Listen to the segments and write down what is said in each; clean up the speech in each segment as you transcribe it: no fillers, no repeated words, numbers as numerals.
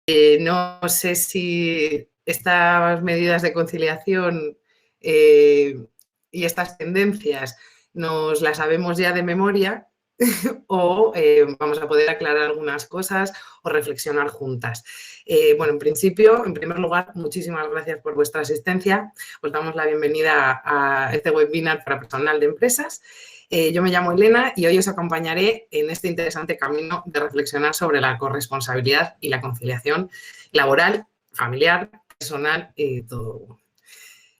No sé si estas medidas de conciliación y estas tendencias nos las sabemos ya de memoria o vamos a poder aclarar algunas cosas o reflexionar juntas. Bueno, en principio, en primer lugar, muchísimas gracias por vuestra asistencia. Os damos la bienvenida a este webinar para personal de empresas. Yo me llamo Elena y hoy os acompañaré en este interesante camino de reflexionar sobre la corresponsabilidad y la conciliación laboral, familiar, personal y todo.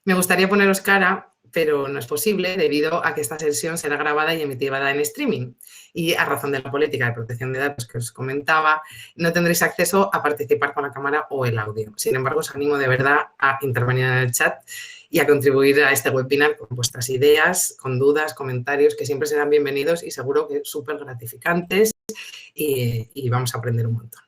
Me gustaría poneros cara, pero no es posible debido a que esta sesión será grabada y emitida en streaming. Y a razón de la política de protección de datos que os comentaba, no tendréis acceso a participar con la cámara o el audio. Sin embargo, os animo de verdad a intervenir en el chat y a contribuir a este webinar con vuestras ideas, con dudas, comentarios, que siempre serán bienvenidos y seguro que súper gratificantes y vamos a aprender un montón.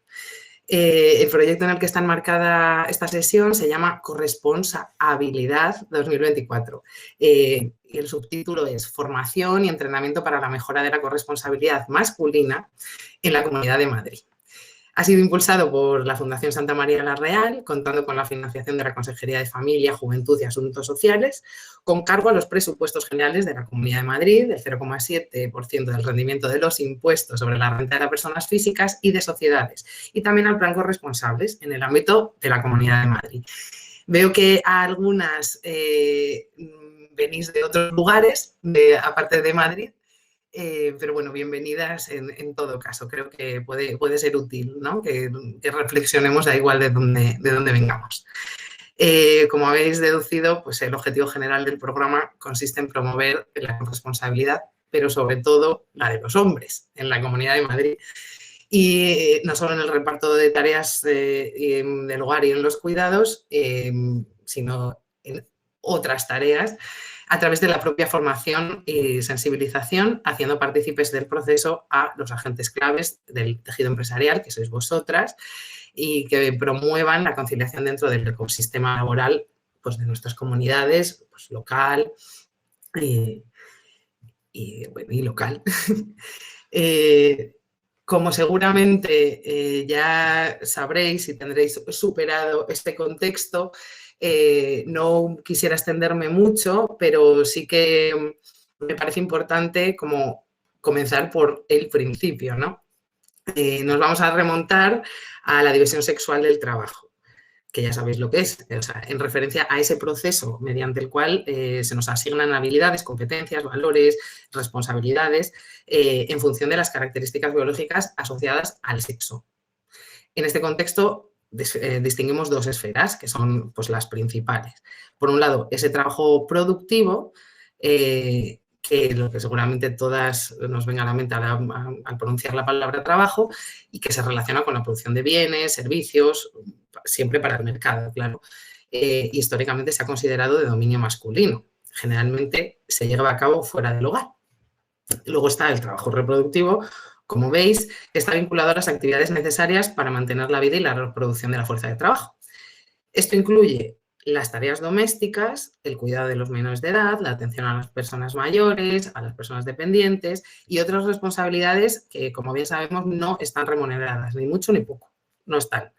El proyecto en el que está enmarcada esta sesión se llama Corresponsabilidad 2024 y el subtítulo es Formación y entrenamiento para la mejora de la corresponsabilidad masculina en la Comunidad de Madrid. Ha sido impulsado por la Fundación Santa María la Real, contando con la financiación de la Consejería de Familia, Juventud y Asuntos Sociales, con cargo a los presupuestos generales de la Comunidad de Madrid, del 0,7% del rendimiento de los impuestos sobre la renta de las personas físicas y de sociedades, y también al plan Corresponsables en el ámbito de la Comunidad de Madrid. Veo que algunas venís de otros lugares, aparte de Madrid, pero bueno, bienvenidas en todo caso. Creo que puede ser útil, ¿no? Que reflexionemos da igual de dónde vengamos. Como habéis deducido, pues el objetivo general del programa consiste en promover la corresponsabilidad, pero sobre todo la de los hombres en la Comunidad de Madrid. Y no solo en el reparto de tareas del hogar y en los cuidados, sino en otras tareas, a través de la propia formación y sensibilización, haciendo partícipes del proceso a los agentes claves del tejido empresarial, que sois vosotras, y que promuevan la conciliación dentro del ecosistema laboral pues, de nuestras comunidades, pues, local y local. Como seguramente ya sabréis y tendréis superado este contexto, no quisiera extenderme mucho, pero sí que me parece importante como comenzar por el principio, ¿no? Nos vamos a remontar a la división sexual del trabajo, que ya sabéis lo que es, o sea, en referencia a ese proceso mediante el cual se nos asignan habilidades, competencias, valores, responsabilidades en función de las características biológicas asociadas al sexo. En este contexto distinguimos dos esferas que son pues, las principales. Por un lado, ese trabajo productivo, que lo que seguramente todas nos venga a la mente al pronunciar la palabra trabajo y que se relaciona con la producción de bienes, servicios, siempre para el mercado, claro. Históricamente se ha considerado de dominio masculino. Generalmente se lleva a cabo fuera del hogar. Luego está el trabajo reproductivo, como veis, está vinculado a las actividades necesarias para mantener la vida y la reproducción de la fuerza de trabajo. Esto incluye las tareas domésticas, el cuidado de los menores de edad, la atención a las personas mayores, a las personas dependientes y otras responsabilidades que, como bien sabemos, no están remuneradas, ni mucho ni poco, no están.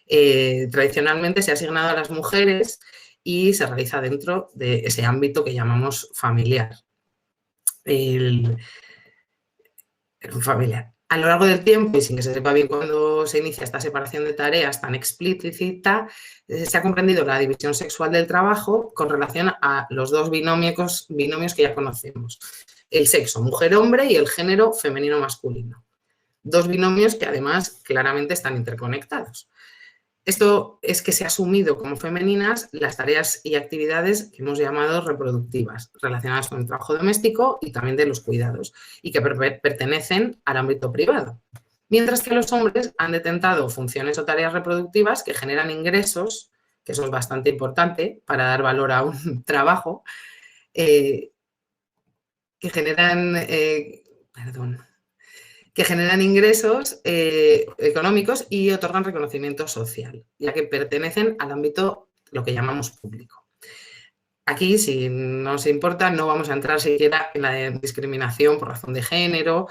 Tradicionalmente se ha asignado a las mujeres y se realiza dentro de ese ámbito que llamamos familiar. Familiar. A lo largo del tiempo, y sin que se sepa bien cuándo se inicia esta separación de tareas tan explícita, se ha comprendido la división sexual del trabajo con relación a los dos binomios que ya conocemos. El sexo mujer-hombre y el género femenino-masculino. Dos binomios que además claramente están interconectados. Esto es que se ha asumido como femeninas las tareas y actividades que hemos llamado reproductivas, relacionadas con el trabajo doméstico y también de los cuidados, y que pertenecen al ámbito privado. Mientras que los hombres han detentado funciones o tareas reproductivas que generan ingresos, que eso es bastante importante para dar valor a un trabajo, que generan ingresos económicos y otorgan reconocimiento social, ya que pertenecen al ámbito, lo que llamamos público. Aquí, si nos importa, no vamos a entrar siquiera en la discriminación por razón de género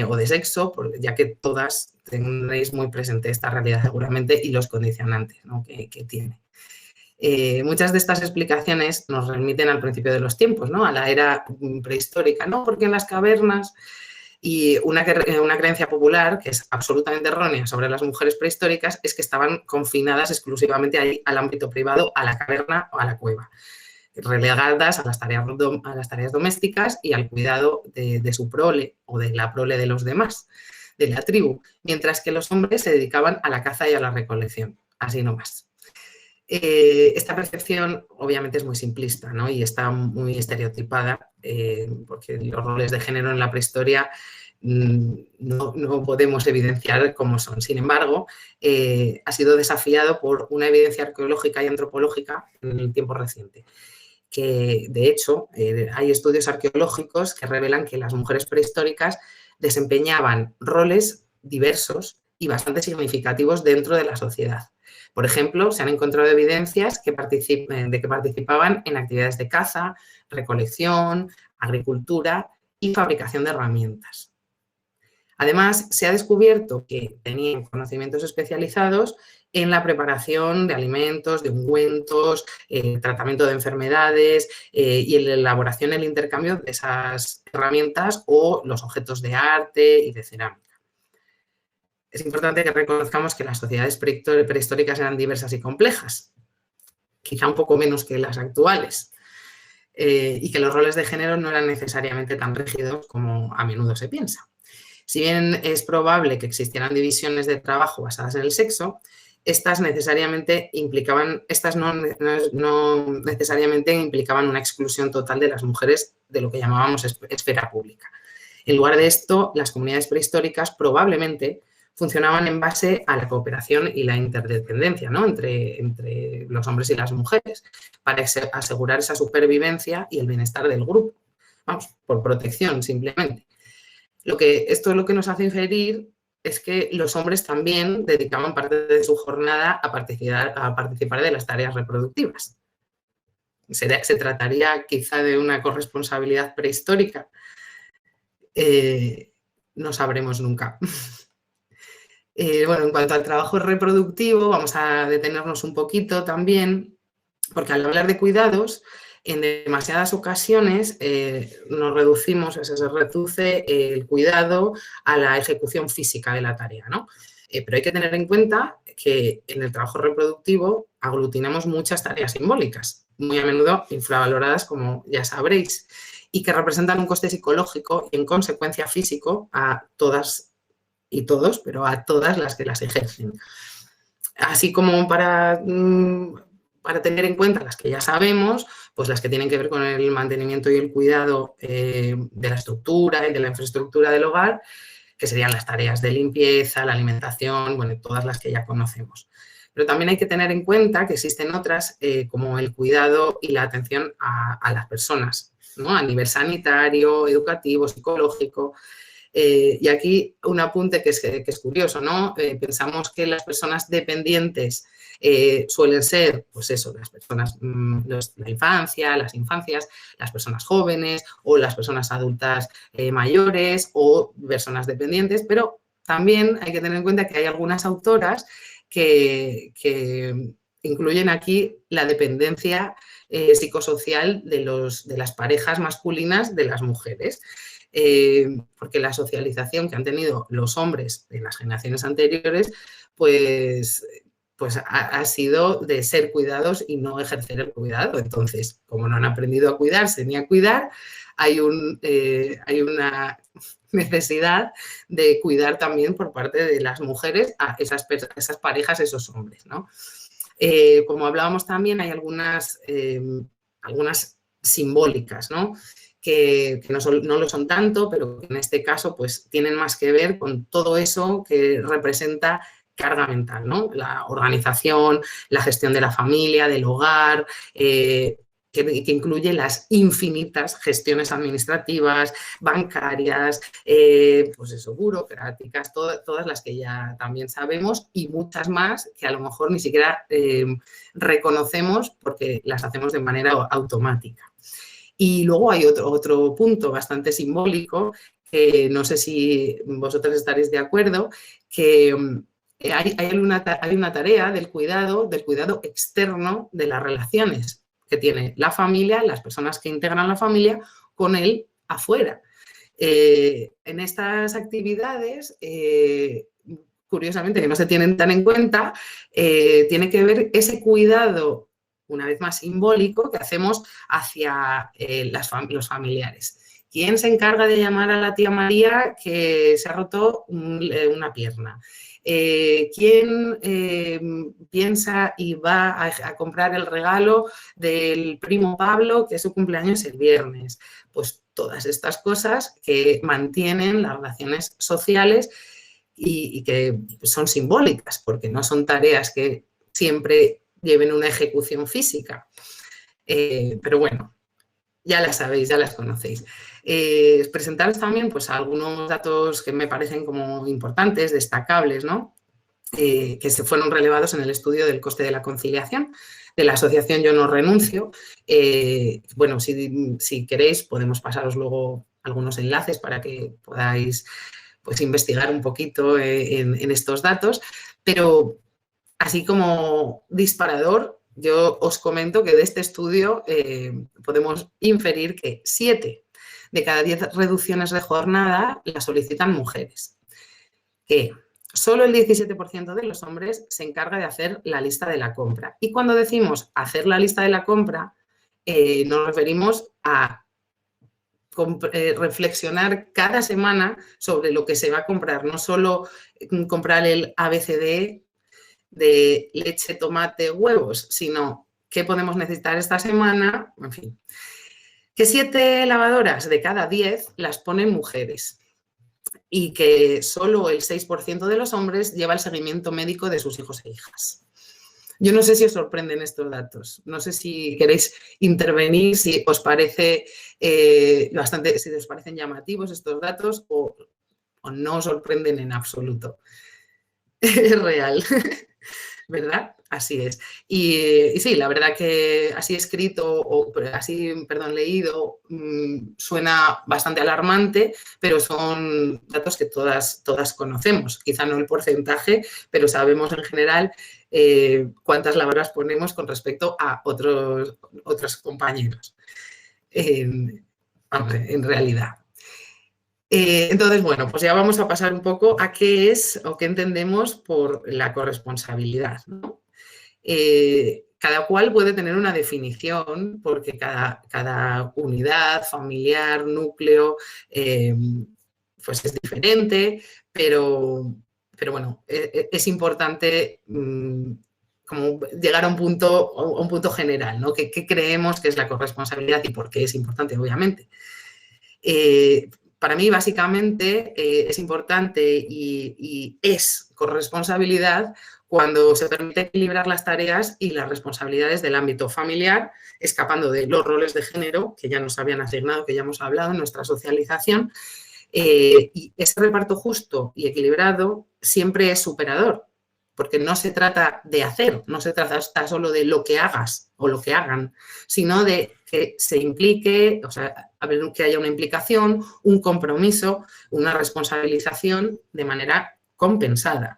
o de sexo, ya que todas tendréis muy presente esta realidad seguramente y los condicionantes, ¿no?, que tiene. Muchas de estas explicaciones nos remiten al principio de los tiempos, ¿no?, a la era prehistórica, ¿no?, porque en las cavernas, y una creencia popular que es absolutamente errónea sobre las mujeres prehistóricas es que estaban confinadas exclusivamente ahí, al ámbito privado, a la caverna o a la cueva, relegadas a las tareas domésticas y al cuidado de su prole o de la prole de los demás, de la tribu, mientras que los hombres se dedicaban a la caza y a la recolección, así nomás. Esta percepción obviamente es muy simplista, ¿no?, y está muy estereotipada, porque los roles de género en la prehistoria no podemos evidenciar cómo son. Sin embargo, ha sido desafiado por una evidencia arqueológica y antropológica en el tiempo reciente, que de hecho hay estudios arqueológicos que revelan que las mujeres prehistóricas desempeñaban roles diversos y bastante significativos dentro de la sociedad. Por ejemplo, se han encontrado evidencias de que participaban en actividades de caza, recolección, agricultura y fabricación de herramientas. Además, se ha descubierto que tenían conocimientos especializados en la preparación de alimentos, de ungüentos, tratamiento de enfermedades y en la elaboración y el intercambio de esas herramientas o los objetos de arte y de cerámica. Es importante que reconozcamos que las sociedades prehistóricas eran diversas y complejas, quizá un poco menos que las actuales, y que los roles de género no eran necesariamente tan rígidos como a menudo se piensa. Si bien es probable que existieran divisiones de trabajo basadas en el sexo, estas no necesariamente implicaban una exclusión total de las mujeres de lo que llamábamos esfera pública. En lugar de esto, las comunidades prehistóricas probablemente funcionaban en base a la cooperación y la interdependencia, ¿no?, entre los hombres y las mujeres, para asegurar esa supervivencia y el bienestar del grupo. Vamos, por protección, simplemente. Esto lo que nos hace inferir es que los hombres también dedicaban parte de su jornada a participar de las tareas reproductivas. ¿Se trataría quizá de una corresponsabilidad prehistórica? No sabremos nunca. Bueno, en cuanto al trabajo reproductivo, vamos a detenernos un poquito también, porque al hablar de cuidados, en demasiadas ocasiones nos reducimos, se reduce el cuidado a la ejecución física de la tarea, ¿no? Pero hay que tener en cuenta que en el trabajo reproductivo aglutinamos muchas tareas simbólicas, muy a menudo infravaloradas, como ya sabréis, y que representan un coste psicológico y, en consecuencia, físico a todas y todos, pero a todas las que las ejercen. Así como para tener en cuenta las que ya sabemos, pues las que tienen que ver con el mantenimiento y el cuidado de la estructura y de la infraestructura del hogar, que serían las tareas de limpieza, la alimentación, bueno, todas las que ya conocemos. Pero también hay que tener en cuenta que existen otras como el cuidado y la atención a las personas, ¿no?, a nivel sanitario, educativo, psicológico. Y aquí un apunte que es curioso, ¿no? Pensamos que las personas dependientes suelen ser, pues eso, las personas, la infancia, las infancias, las personas jóvenes o las personas adultas mayores o personas dependientes, pero también hay que tener en cuenta que hay algunas autoras que incluyen aquí la dependencia psicosocial de las parejas masculinas de las mujeres. Porque la socialización que han tenido los hombres en las generaciones anteriores, pues ha sido de ser cuidados y no ejercer el cuidado. Entonces, como no han aprendido a cuidarse ni a cuidar, hay una necesidad de cuidar también por parte de las mujeres a esas parejas, esos hombres, ¿no? Como hablábamos también, hay algunas simbólicas, ¿no?, que no lo son tanto, pero que en este caso pues tienen más que ver con todo eso que representa carga mental, ¿no? La organización, la gestión de la familia, del hogar, que incluye las infinitas gestiones administrativas, bancarias, pues eso, burocráticas, todas las que ya también sabemos y muchas más que a lo mejor ni siquiera reconocemos porque las hacemos de manera automática. Y luego hay otro punto bastante simbólico, que no sé si vosotros estaréis de acuerdo, que hay una tarea del cuidado externo de las relaciones que tiene la familia, las personas que integran la familia, con él afuera. En estas actividades, curiosamente, que no se tienen tan en cuenta, tiene que ver ese cuidado, una vez más simbólico, que hacemos hacia los familiares. ¿Quién se encarga de llamar a la tía María que se ha roto una pierna? ¿Quién piensa y va a comprar el regalo del primo Pablo, que su cumpleaños es el viernes? Pues todas estas cosas que mantienen las relaciones sociales y que son simbólicas, porque no son tareas que siempre lleven una ejecución física. Pero bueno, ya las sabéis, ya las conocéis. Presentaros también pues, algunos datos que me parecen como importantes, destacables, ¿no? Que se fueron relevados en el estudio del coste de la conciliación de la asociación Yo No Renuncio. Bueno, si queréis podemos pasaros luego algunos enlaces para que podáis pues, investigar un poquito en estos datos, pero así como disparador, yo os comento que de este estudio podemos inferir que 7 de cada 10 reducciones de jornada las solicitan mujeres, que solo el 17% de los hombres se encarga de hacer la lista de la compra. Y cuando decimos hacer la lista de la compra, nos referimos a reflexionar cada semana sobre lo que se va a comprar, no solo comprar el ABCD de leche, tomate, huevos, sino qué podemos necesitar esta semana, en fin. Que 7 lavadoras de cada 10 las ponen mujeres y que solo el 6% de los hombres lleva el seguimiento médico de sus hijos e hijas. Yo no sé si os sorprenden estos datos, no sé si queréis intervenir, si os parece si os parecen llamativos estos datos o no os sorprenden en absoluto. Es real, ¿verdad? Así es. Y sí, la verdad que así escrito o así, perdón, leído, suena bastante alarmante, pero son datos que todas conocemos. Quizá no el porcentaje, pero sabemos en general cuántas lavadoras ponemos con respecto a otros compañeros, en realidad. Entonces, bueno, pues ya vamos a pasar un poco a qué es o qué entendemos por la corresponsabilidad, ¿no? Cada cual puede tener una definición porque cada unidad familiar, núcleo, pues es diferente, pero bueno, es importante como llegar a un punto general, ¿no? ¿Qué creemos que es la corresponsabilidad y por qué es importante, obviamente? Para mí, básicamente, es importante y es corresponsabilidad cuando se permite equilibrar las tareas y las responsabilidades del ámbito familiar, escapando de los roles de género que ya nos habían asignado, que ya hemos hablado en nuestra socialización. Y ese reparto justo y equilibrado siempre es superador, porque no se trata de hacer, no se trata solo de lo que hagas o lo que hagan, sino de que se implique, o sea, que haya una implicación, un compromiso, una responsabilización de manera compensada.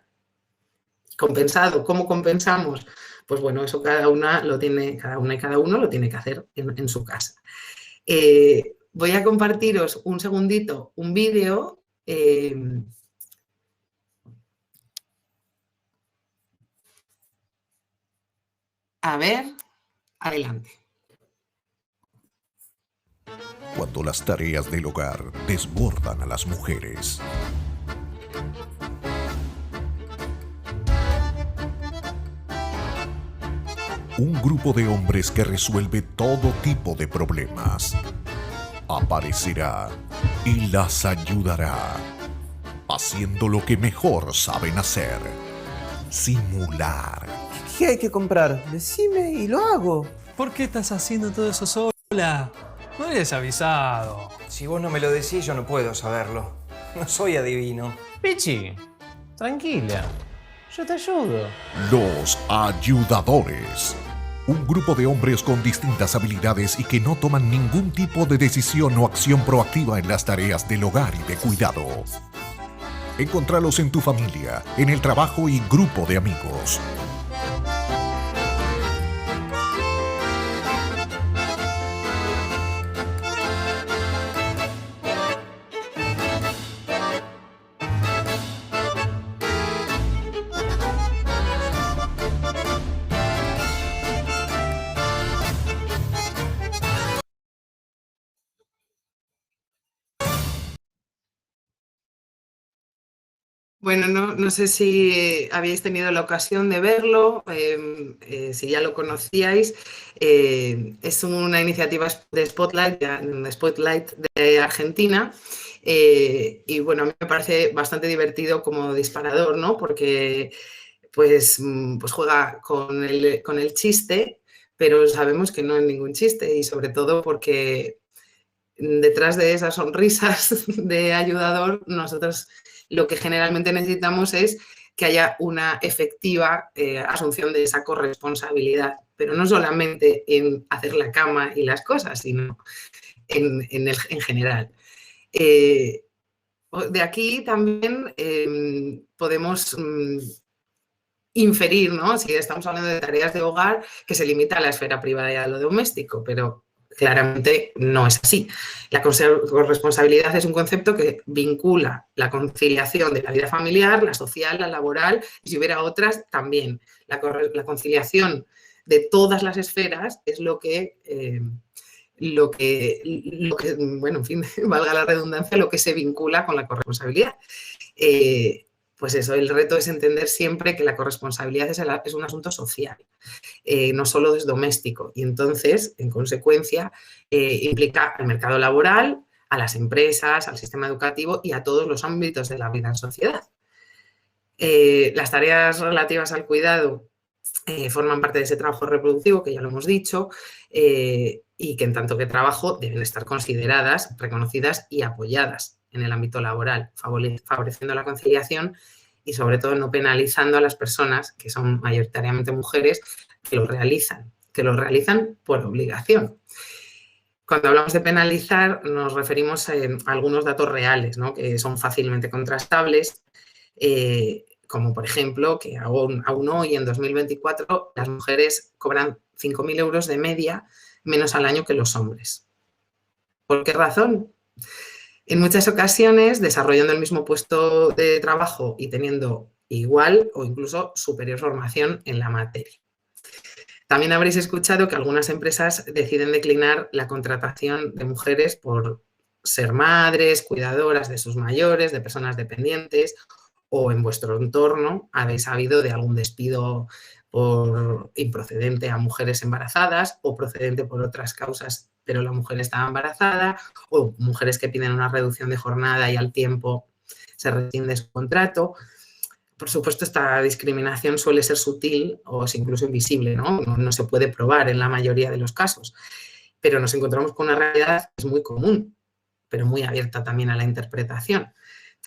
Compensado, ¿cómo compensamos? Pues bueno, eso cada una y cada uno lo tiene que hacer en su casa. Voy a compartiros un segundito un vídeo. A ver, adelante. Cuando las tareas del hogar desbordan a las mujeres. Un grupo de hombres que resuelve todo tipo de problemas aparecerá y las ayudará, haciendo lo que mejor saben hacer: simular. ¿Qué hay que comprar? Decime y lo hago. ¿Por qué estás haciendo todo eso sola? No eres avisado. Si vos no me lo decís, yo no puedo saberlo. No soy adivino. Pichi, tranquila. Yo te ayudo. Los ayudadores. Un grupo de hombres con distintas habilidades y que no toman ningún tipo de decisión o acción proactiva en las tareas del hogar y de cuidado. Encontralos en tu familia, en el trabajo y grupo de amigos. Bueno, no sé si habéis tenido la ocasión de verlo, si ya lo conocíais. Es una iniciativa de Spotlight de Argentina. Y bueno, a mí me parece bastante divertido como disparador, ¿no? Porque pues juega con el chiste, pero sabemos que no es ningún chiste, y sobre todo porque detrás de esas sonrisas de ayudador, nosotros lo que generalmente necesitamos es que haya una efectiva asunción de esa corresponsabilidad, pero no solamente en hacer la cama y las cosas, sino en general. De aquí también podemos inferir, ¿no? Si estamos hablando de tareas de hogar, que se limita a la esfera privada y a lo doméstico, pero claramente no es así. La corresponsabilidad es un concepto que vincula la conciliación de la vida familiar, la social, la laboral, y si hubiera otras, también. La conciliación de todas las esferas es lo que bueno, en fin, valga la redundancia, lo que se vincula con la corresponsabilidad. Pues eso, el reto es entender siempre que la corresponsabilidad es un asunto social, no solo es doméstico. Y entonces, en consecuencia, implica al mercado laboral, a las empresas, al sistema educativo y a todos los ámbitos de la vida en sociedad. Las tareas relativas al cuidado forman parte de ese trabajo reproductivo, que ya lo hemos dicho, y que en tanto que trabajo deben estar consideradas, reconocidas y apoyadas en el ámbito laboral, favoreciendo la conciliación y sobre todo no penalizando a las personas, que son mayoritariamente mujeres, que lo realizan por obligación. Cuando hablamos de penalizar nos referimos a algunos datos reales, ¿no? Que son fácilmente contrastables, como por ejemplo que aún hoy, en 2024, las mujeres cobran 5.000 euros de media menos al año que los hombres. ¿Por qué razón? En muchas ocasiones, desarrollando el mismo puesto de trabajo y teniendo igual o incluso superior formación en la materia. También habréis escuchado que algunas empresas deciden declinar la contratación de mujeres por ser madres, cuidadoras de sus mayores, de personas dependientes, o en vuestro entorno habéis sabido de algún despido por improcedente a mujeres embarazadas o procedente por otras causas, pero la mujer estaba embarazada, o mujeres que piden una reducción de jornada y al tiempo se rescinde su contrato. Por supuesto, esta discriminación suele ser sutil o incluso invisible, ¿no? No se puede probar en la mayoría de los casos, pero nos encontramos con una realidad que es muy común, pero muy abierta también a la interpretación.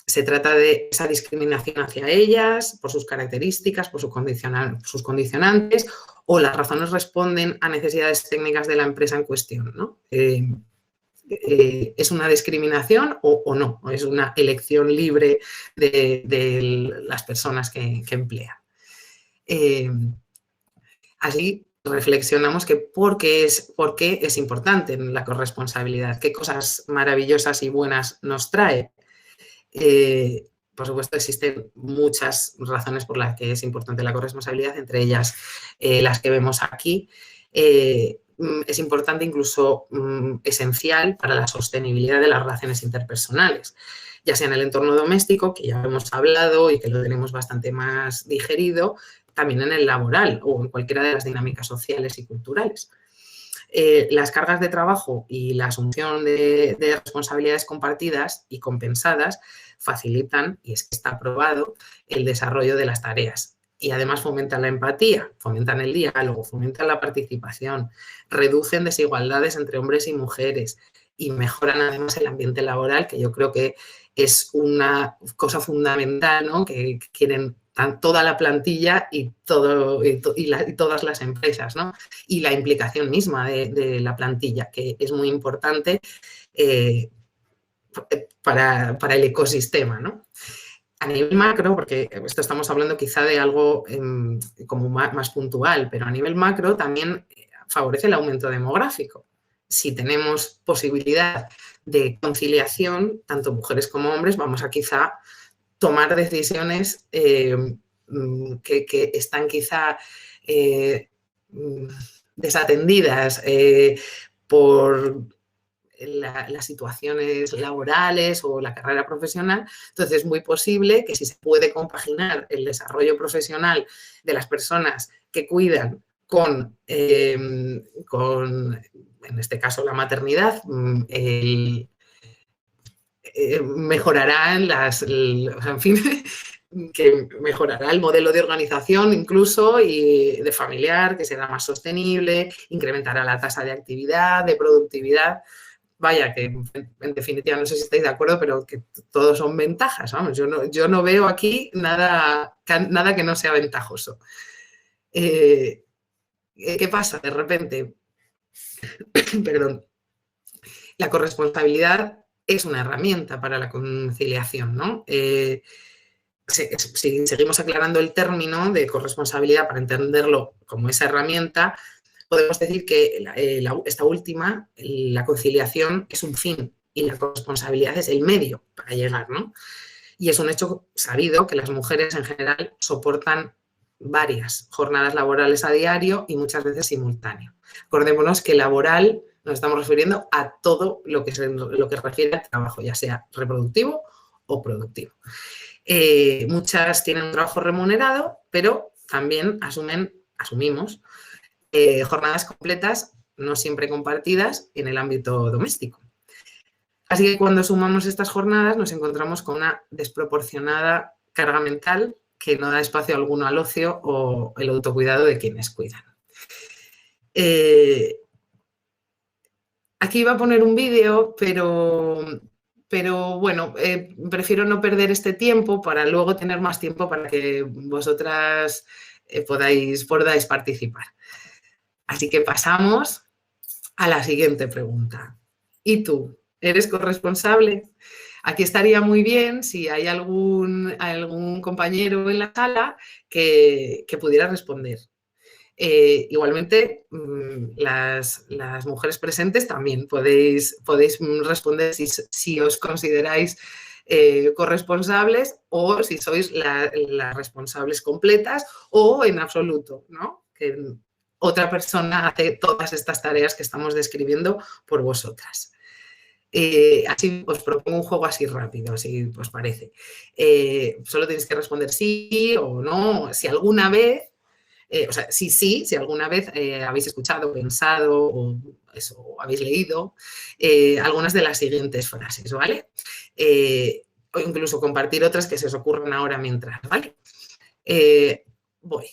Se trata de esa discriminación hacia ellas por sus características, por sus condicionantes, o las razones responden a necesidades técnicas de la empresa en cuestión, ¿no? ¿Es una discriminación o no? ¿O es una elección libre de las personas que emplean? Así reflexionamos que por qué es importante la corresponsabilidad, qué cosas maravillosas y buenas nos trae. Por supuesto, existen muchas razones por las que es importante la corresponsabilidad, entre ellas las que vemos aquí. Es importante, incluso esencial, para la sostenibilidad de las relaciones interpersonales, ya sea en el entorno doméstico, que ya hemos hablado y que lo tenemos bastante más digerido, también en el laboral o en cualquiera de las dinámicas sociales y culturales. Las cargas de trabajo y la asunción de responsabilidades compartidas y compensadas facilitan, y es que está probado, el desarrollo de las tareas. Y además fomentan la empatía, fomentan el diálogo, fomentan la participación, reducen desigualdades entre hombres y mujeres y mejoran además el ambiente laboral, que yo creo que es una cosa fundamental, ¿no? Que quieren toda la plantilla y todas las empresas, ¿no? Y la implicación misma de la plantilla, que es muy importante para el ecosistema, ¿no? A nivel macro, porque esto estamos hablando quizá de algo como más puntual, pero a nivel macro también favorece el aumento demográfico. Si tenemos posibilidad de conciliación, tanto mujeres como hombres, vamos a quizá tomar decisiones que están quizá desatendidas por las situaciones laborales o la carrera profesional. Entonces, es muy posible que si se puede compaginar el desarrollo profesional de las personas que cuidan con en este caso, la maternidad, mejorarán que mejorará el modelo de organización incluso y de familiar, que será más sostenible, incrementará la tasa de actividad, de productividad. Vaya, que en definitiva, no sé si estáis de acuerdo, pero que todos son ventajas. Vamos, yo no veo aquí nada que no sea ventajoso. ¿Qué pasa? De repente, perdón, la corresponsabilidad es una herramienta para la conciliación, ¿no? Si seguimos aclarando el término de corresponsabilidad para entenderlo como esa herramienta, podemos decir que esta última, la conciliación, es un fin y la corresponsabilidad es el medio para llegar, ¿no? Y es un hecho sabido que las mujeres en general soportan varias jornadas laborales a diario y muchas veces simultáneo. Acordémonos que laboral nos estamos refiriendo a todo lo que refiere al trabajo, ya sea reproductivo o productivo. Muchas tienen un trabajo remunerado, pero también asumimos jornadas completas, no siempre compartidas, en el ámbito doméstico. Así que cuando sumamos estas jornadas nos encontramos con una desproporcionada carga mental que no da espacio alguno al ocio o el autocuidado de quienes cuidan. Aquí iba a poner un vídeo, pero bueno, prefiero no perder este tiempo para luego tener más tiempo para que vosotras podáis participar. Así que pasamos a la siguiente pregunta. ¿Y tú? ¿Eres corresponsable? Aquí estaría muy bien si hay algún compañero en la sala que pudiera responder. Igualmente, las mujeres presentes también podéis responder si os consideráis corresponsables o si sois las responsables completas o en absoluto, ¿no? Que otra persona hace todas estas tareas que estamos describiendo por vosotras. Así os propongo un juego así rápido, si os parece. Solo tenéis que responder sí o no, si alguna vez, si alguna vez habéis escuchado, pensado o habéis leído algunas de las siguientes frases, ¿vale? O incluso compartir otras que se os ocurran ahora mientras, ¿vale? Voy.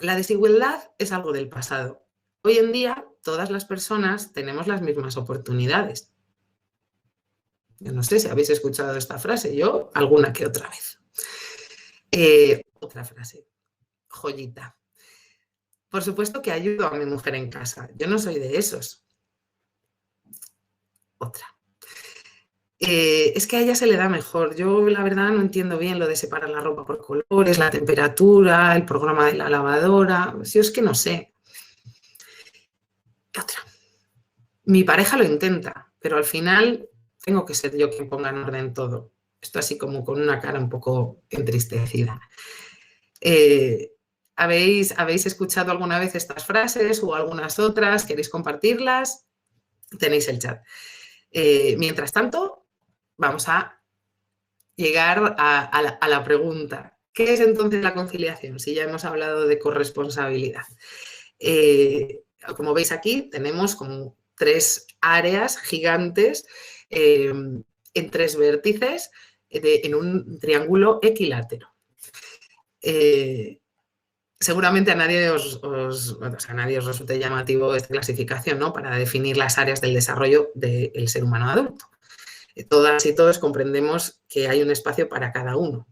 La desigualdad es algo del pasado. Hoy en día, todas las personas tenemos las mismas oportunidades. Yo no sé si habéis escuchado esta frase, yo alguna que otra vez. Otra frase, joyita. Por supuesto que ayudo a mi mujer en casa. Yo no soy de esos. Otra. Es que a ella se le da mejor. Yo, la verdad, no entiendo bien lo de separar la ropa por colores, la temperatura, el programa de la lavadora. Si es que no sé. Otra. Mi pareja lo intenta, pero al final tengo que ser yo quien ponga en orden todo. Esto así como con una cara un poco entristecida. ¿Habéis escuchado alguna vez estas frases o algunas otras? ¿Queréis compartirlas? Tenéis el chat. Mientras tanto, vamos a llegar a la pregunta. ¿Qué es entonces la conciliación? Si ya hemos hablado de corresponsabilidad. Como veis aquí, tenemos como 3 áreas gigantes en 3 vértices en un triángulo equilátero. Seguramente a nadie os resulte llamativo esta clasificación, ¿no? Para definir las áreas del desarrollo del ser humano adulto. Todas y todos comprendemos que hay un espacio para cada uno.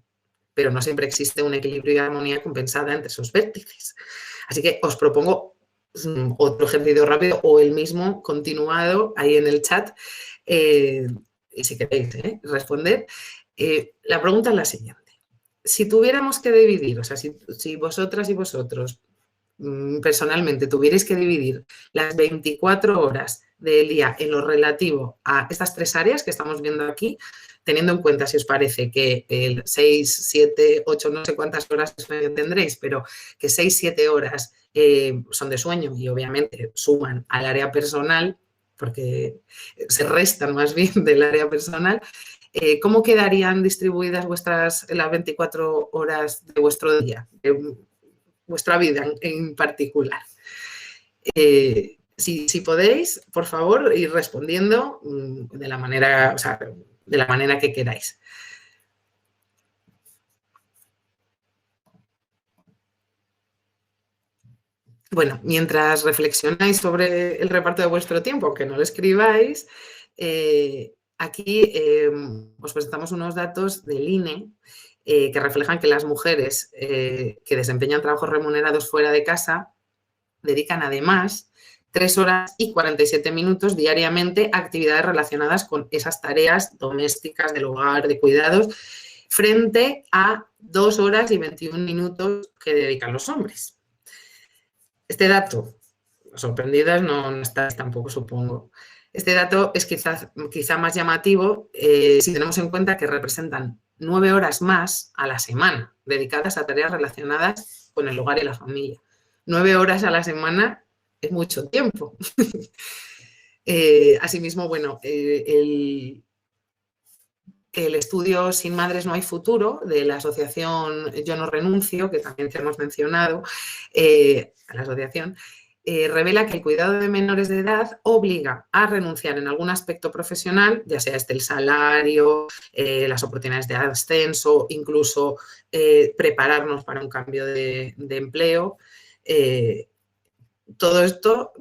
pero no siempre existe un equilibrio y armonía compensada entre esos vértices. Así que os propongo otro ejercicio rápido o el mismo continuado ahí en el chat, y si queréis responder. La pregunta es la siguiente. Si tuviéramos que dividir, o sea, si vosotras y vosotros personalmente tuvierais que dividir las 24 horas del día en lo relativo a estas 3 áreas que estamos viendo aquí, teniendo en cuenta, si os parece, que el 6, 7, 8, no sé cuántas horas de sueño tendréis, pero que 6, 7 horas son de sueño y obviamente suman al área personal, porque se restan más bien del área personal, ¿cómo quedarían distribuidas las 24 horas de vuestro día, de vuestra vida en particular? Si podéis, por favor, ir respondiendo de la manera, de la manera que queráis. Bueno, mientras reflexionáis sobre el reparto de vuestro tiempo, aunque no lo escribáis, aquí os presentamos unos datos del INE que reflejan que las mujeres que desempeñan trabajos remunerados fuera de casa dedican además 3 horas y 47 minutos diariamente a actividades relacionadas con esas tareas domésticas del hogar, de cuidados, frente a 2 horas y 21 minutos que dedican los hombres. Este dato, sorprendidas no estáis tampoco, supongo. Este dato es quizá más llamativo si tenemos en cuenta que representan 9 horas más a la semana dedicadas a tareas relacionadas con el hogar y la familia. 9 horas a la semana es mucho tiempo. Asimismo, bueno, el estudio Sin Madres No Hay Futuro de la asociación Yo No Renuncio, que también te hemos mencionado, a la asociación, revela que el cuidado de menores de edad obliga a renunciar en algún aspecto profesional, ya sea el salario, las oportunidades de ascenso, incluso prepararnos para un cambio de empleo. Todo esto,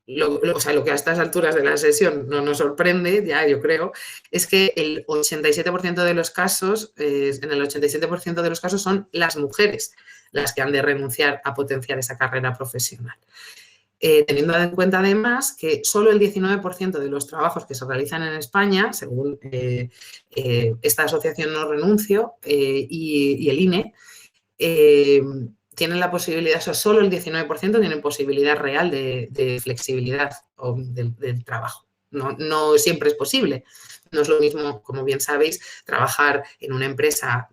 lo que a estas alturas de la sesión no nos sorprende, ya yo creo, es que el 87% de los casos, en el 87% de los casos son las mujeres las que han de renunciar a potenciar esa carrera profesional. Teniendo en cuenta además que solo el 19% de los trabajos que se realizan en España, según esta asociación No Renuncio y el INE, tienen la posibilidad, o sea, solo el 19% tienen posibilidad real de flexibilidad del trabajo. No siempre es posible. No es lo mismo, como bien sabéis, trabajar en una empresa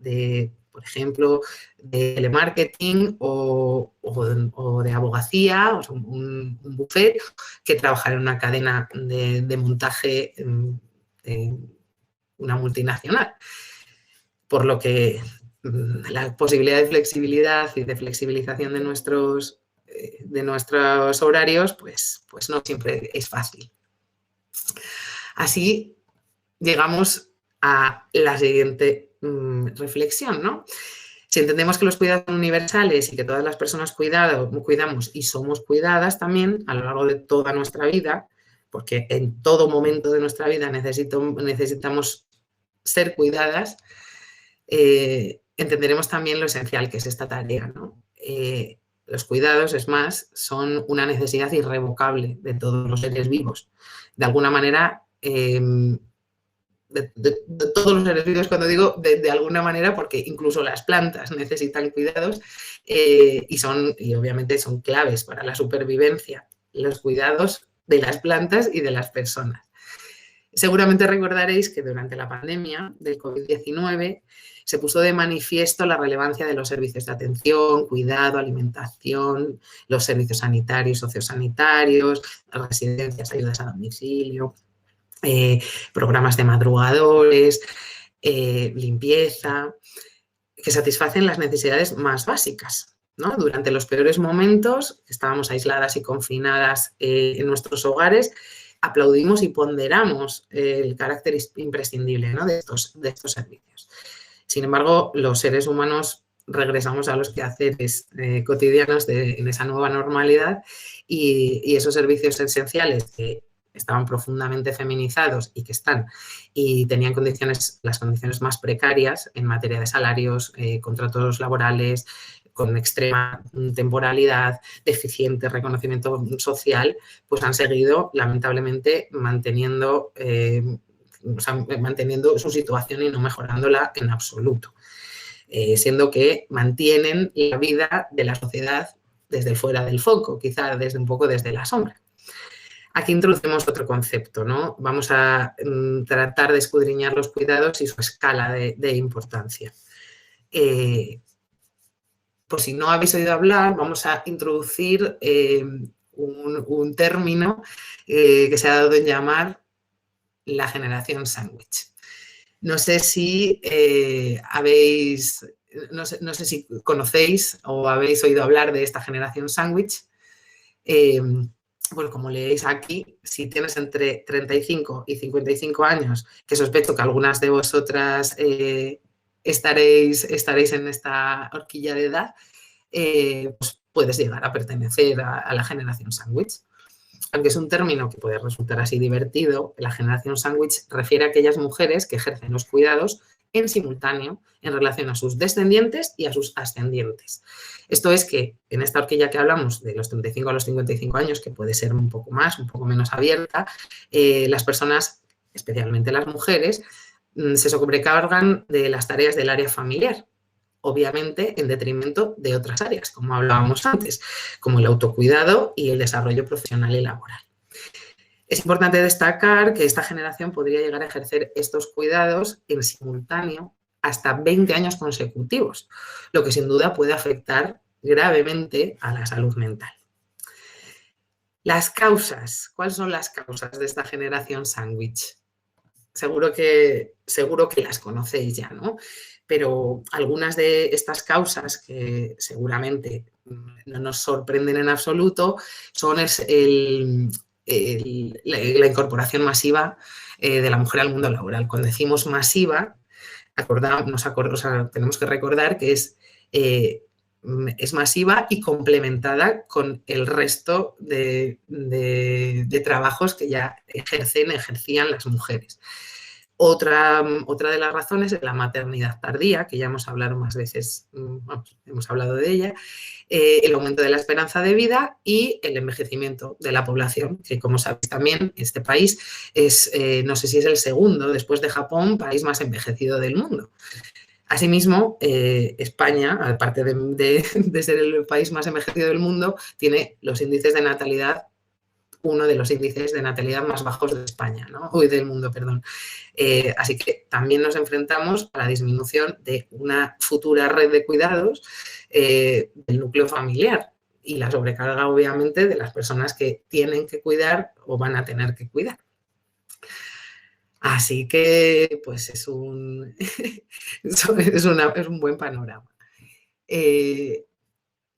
por ejemplo, de telemarketing o de abogacía, o sea, un buffet, que trabajar en una cadena de montaje de una multinacional. Por lo que la posibilidad de flexibilidad y de flexibilización de nuestros horarios, pues no siempre es fácil. Así llegamos a la siguiente reflexión, ¿no? Si entendemos que los cuidados son universales y que todas las personas cuidamos y somos cuidadas también a lo largo de toda nuestra vida, porque en todo momento de nuestra vida necesitamos ser cuidadas, entenderemos también lo esencial que es esta tarea, ¿no? Los cuidados, es más, son una necesidad irrevocable de todos los seres vivos. De alguna manera, de todos los seres vivos, cuando digo de alguna manera, porque incluso las plantas necesitan cuidados y obviamente son claves para la supervivencia, los cuidados de las plantas y de las personas. Seguramente recordaréis que durante la pandemia del COVID-19 se puso de manifiesto la relevancia de los servicios de atención, cuidado, alimentación, los servicios sanitarios, sociosanitarios, las residencias, ayudas a domicilio, programas de madrugadores, limpieza, que satisfacen las necesidades más básicas, ¿no? Durante los peores momentos, que estábamos aisladas y confinadas en nuestros hogares, aplaudimos y ponderamos el carácter imprescindible, ¿no?, de estos servicios. Sin embargo, los seres humanos regresamos a los quehaceres cotidianos en esa nueva normalidad y esos servicios esenciales que estaban profundamente feminizados y que están, y tenían las condiciones más precarias en materia de salarios, contratos laborales, con extrema temporalidad, deficiente reconocimiento social, pues han seguido lamentablemente manteniendo su situación y no mejorándola en absoluto, siendo que mantienen la vida de la sociedad desde fuera del foco, quizá desde un poco desde la sombra. Aquí introducimos otro concepto, ¿no? Vamos a tratar de escudriñar los cuidados y su escala de importancia. Por si no habéis oído hablar, vamos a introducir un término que se ha dado en llamar la generación sándwich. No sé si no sé si conocéis o habéis oído hablar de esta generación sándwich. Bueno, como leéis aquí, si tienes entre 35 y 55 años, que sospecho que algunas de vosotras estaréis en esta horquilla de edad, pues puedes llegar a pertenecer a la generación sándwich. Aunque es un término que puede resultar así divertido, la generación sándwich refiere a aquellas mujeres que ejercen los cuidados en simultáneo en relación a sus descendientes y a sus ascendientes. Esto es que en esta horquilla que hablamos de los 35 a los 55 años, que puede ser un poco más, un poco menos abierta, las personas, especialmente las mujeres, se sobrecargan de las tareas del área familiar, obviamente en detrimento de otras áreas, como hablábamos antes, como el autocuidado y el desarrollo profesional y laboral. Es importante destacar que esta generación podría llegar a ejercer estos cuidados en simultáneo hasta 20 años consecutivos, lo que sin duda puede afectar gravemente a la salud mental. Las causas. ¿Cuáles son las causas de esta generación sándwich? Seguro que las conocéis ya, ¿no? Pero algunas de estas causas que seguramente no nos sorprenden en absoluto son la incorporación masiva de la mujer al mundo laboral. Cuando decimos masiva, tenemos que recordar que es masiva y complementada con el resto de trabajos que ya ejercían las mujeres. Otra de las razones es la maternidad tardía, que ya hemos hablado más veces, hemos hablado de ella, el aumento de la esperanza de vida y el envejecimiento de la población, que como sabéis también, este país es, no sé si es el segundo, después de Japón, país más envejecido del mundo. Asimismo, España, aparte de ser el país más envejecido del mundo, tiene los índices de natalidad, uno de los índices de natalidad más bajos de España, ¿no? Del mundo, perdón. Así que también nos enfrentamos a la disminución de una futura red de cuidados del núcleo familiar y la sobrecarga, obviamente, de las personas que tienen que cuidar o van a tener que cuidar. Así que, pues, es un buen panorama.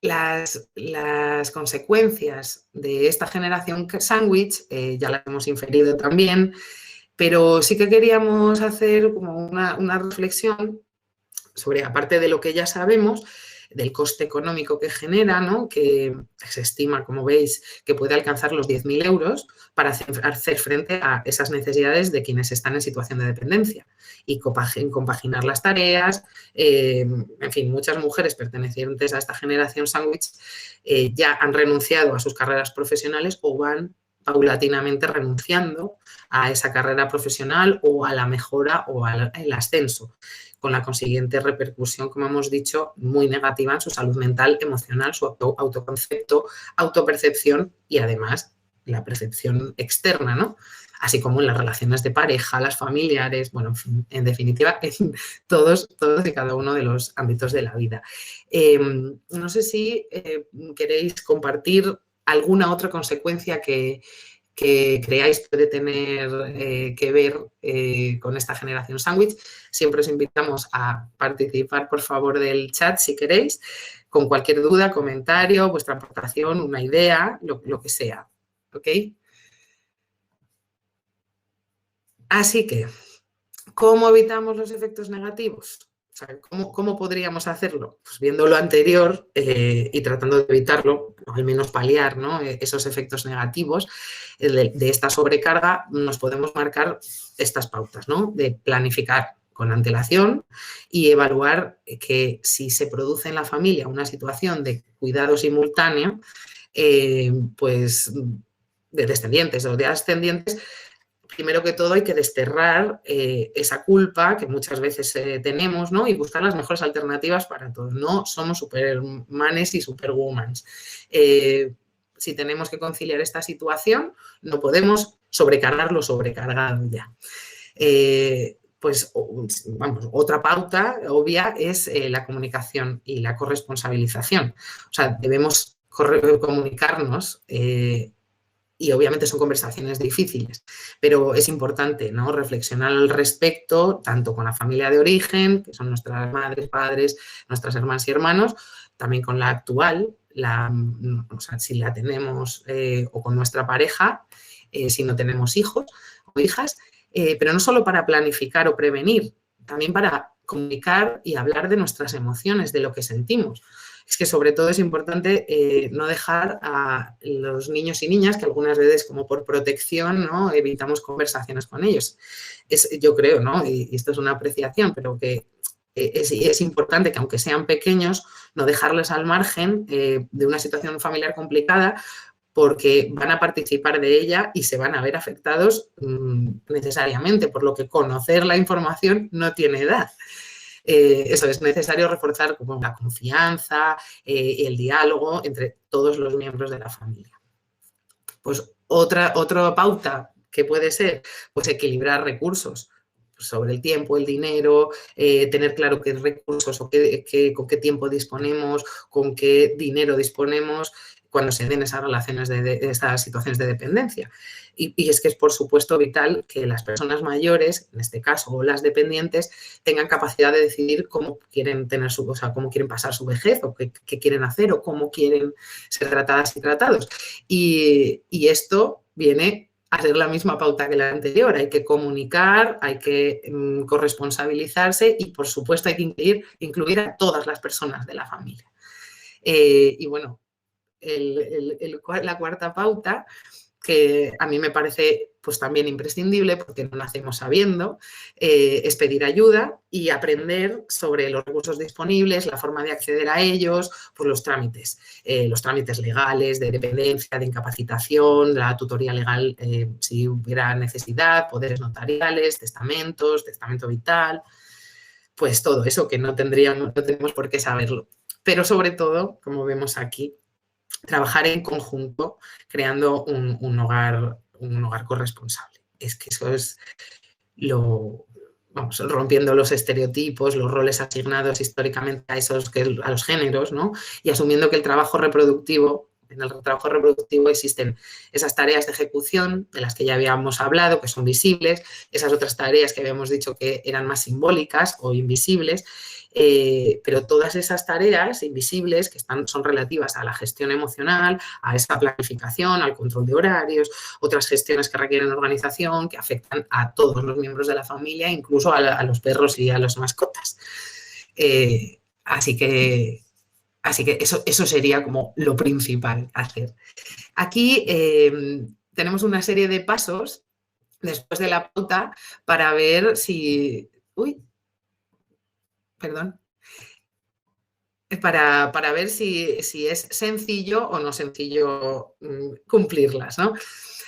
Las consecuencias de esta generación sándwich ya las hemos inferido también, pero sí que queríamos hacer como una reflexión sobre, aparte de lo que ya sabemos, del coste económico que genera, ¿no? Que se estima, como veis, que puede alcanzar los 10.000 euros para hacer frente a esas necesidades de quienes están en situación de dependencia y compaginar las tareas. En fin, muchas mujeres pertenecientes a esta generación sándwich ya han renunciado a sus carreras profesionales o van paulatinamente renunciando a esa carrera profesional o a la mejora o al ascenso, con la consiguiente repercusión, como hemos dicho, muy negativa en su salud mental, emocional, su autoconcepto, autopercepción y además la percepción externa, ¿no? Así como en las relaciones de pareja, las familiares, bueno, en definitiva, en todos y cada uno de los ámbitos de la vida. No sé si queréis compartir alguna otra consecuencia que creáis puede tener que ver con esta generación sándwich. Siempre os invitamos a participar, por favor, del chat si queréis, con cualquier duda, comentario, vuestra aportación, una idea, lo que sea. ¿Ok? Así que, ¿cómo evitamos los efectos negativos? O sea, ¿cómo podríamos hacerlo? Pues viendo lo anterior y tratando de evitarlo, o al menos paliar, ¿no?, esos efectos negativos de esta sobrecarga, nos podemos marcar estas pautas, ¿no?, de planificar con antelación y evaluar que si se produce en la familia una situación de cuidado simultáneo, pues de descendientes o de ascendientes, primero que todo hay que desterrar esa culpa que muchas veces tenemos, ¿no?, y buscar las mejores alternativas para todos. No somos supermanes y superwomans. Si tenemos que conciliar esta situación, no podemos sobrecargar lo sobrecargado ya. Pues, vamos, otra pauta obvia es la comunicación y la corresponsabilización. O sea, debemos comunicarnos y obviamente son conversaciones difíciles, pero es importante, ¿no?, reflexionar al respecto, tanto con la familia de origen, que son nuestras madres, padres, nuestras hermanas y hermanos, también con la actual, o sea, si la tenemos, o con nuestra pareja, si no tenemos hijos o hijas, pero no solo para planificar o prevenir, también para comunicar y hablar de nuestras emociones, de lo que sentimos. Es que sobre todo es importante no dejar a los niños y niñas, que algunas veces como por protección, ¿no?, evitamos conversaciones con ellos. Yo creo, ¿no?, y esto es una apreciación, pero que es importante que aunque sean pequeños, no dejarles al margen de una situación familiar complicada, porque van a participar de ella y se van a ver afectados necesariamente, por lo que conocer la información no tiene edad. Eso es necesario reforzar como la confianza y el diálogo entre todos los miembros de la familia. Pues otra pauta que puede ser, pues equilibrar recursos sobre el tiempo, el dinero, tener claro qué recursos o con qué tiempo disponemos, con qué dinero disponemos cuando se den esas relaciones de estas situaciones de dependencia. Y es que es, por supuesto, vital que las personas mayores, en este caso, o las dependientes, tengan capacidad de decidir cómo quieren cómo quieren pasar su vejez, o qué quieren hacer, o cómo quieren ser tratadas y tratados. Y esto viene a ser la misma pauta que la anterior. Hay que comunicar, hay que corresponsabilizarse y, por supuesto, hay que incluir a todas las personas de la familia. Y bueno, la cuarta pauta, que a mí me parece pues también imprescindible porque no nacemos sabiendo, es pedir ayuda y aprender sobre los recursos disponibles, la forma de acceder a ellos, pues los trámites legales, de dependencia, de incapacitación, la tutoría legal si hubiera necesidad, poderes notariales, testamento vital, pues todo eso que no tenemos por qué saberlo. Pero sobre todo, como vemos aquí, trabajar en conjunto creando un hogar corresponsable. Es que eso es rompiendo los estereotipos, los roles asignados históricamente a los géneros, ¿no? Y asumiendo que en el trabajo reproductivo existen esas tareas de ejecución de las que ya habíamos hablado, que son visibles, esas otras tareas que habíamos dicho que eran más simbólicas o invisibles, pero todas esas tareas invisibles que son relativas a la gestión emocional, a esa planificación, al control de horarios, otras gestiones que requieren organización, que afectan a todos los miembros de la familia, incluso a los perros y a las mascotas. Así que eso sería como lo principal a hacer. Aquí tenemos una serie de pasos después de la pauta para ver si... Para ver si es sencillo o no sencillo cumplirlas, ¿no?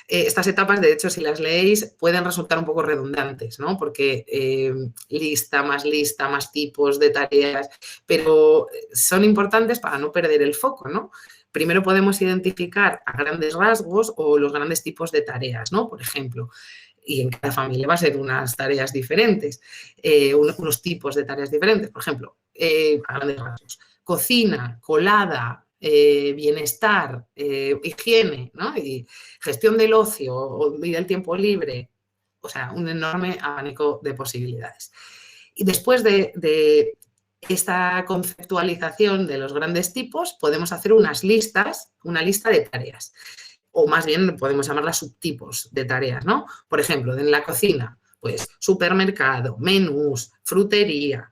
Estas etapas, de hecho, si las leéis, pueden resultar un poco redundantes, ¿no? Porque lista, más tipos de tareas, pero son importantes para no perder el foco, ¿no? Primero podemos identificar a grandes rasgos o los grandes tipos de tareas, ¿no? Por ejemplo, y en cada familia va a ser unas tareas diferentes, unos tipos de tareas diferentes. Por ejemplo, a grandes rasgos, cocina, colada, bienestar, higiene, ¿no? Y gestión del ocio y del tiempo libre. O sea, un enorme abanico de posibilidades. Y después de esta conceptualización de los grandes tipos, podemos hacer una lista de tareas. O más bien podemos llamarlas subtipos de tareas, ¿no? Por ejemplo, en la cocina, pues supermercado, menús, frutería,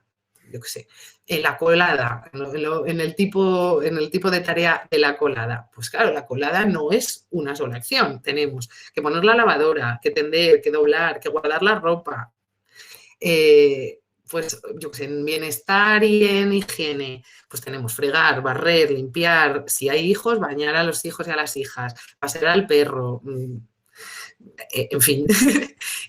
yo qué sé, en la colada, en el tipo de tarea de la colada. Pues claro, la colada no es una sola acción. Tenemos que poner la lavadora, que tender, que doblar, que guardar la ropa. Pues yo qué sé, en bienestar y en higiene, pues tenemos fregar, barrer, limpiar, si hay hijos, bañar a los hijos y a las hijas, pasear al perro, en fin.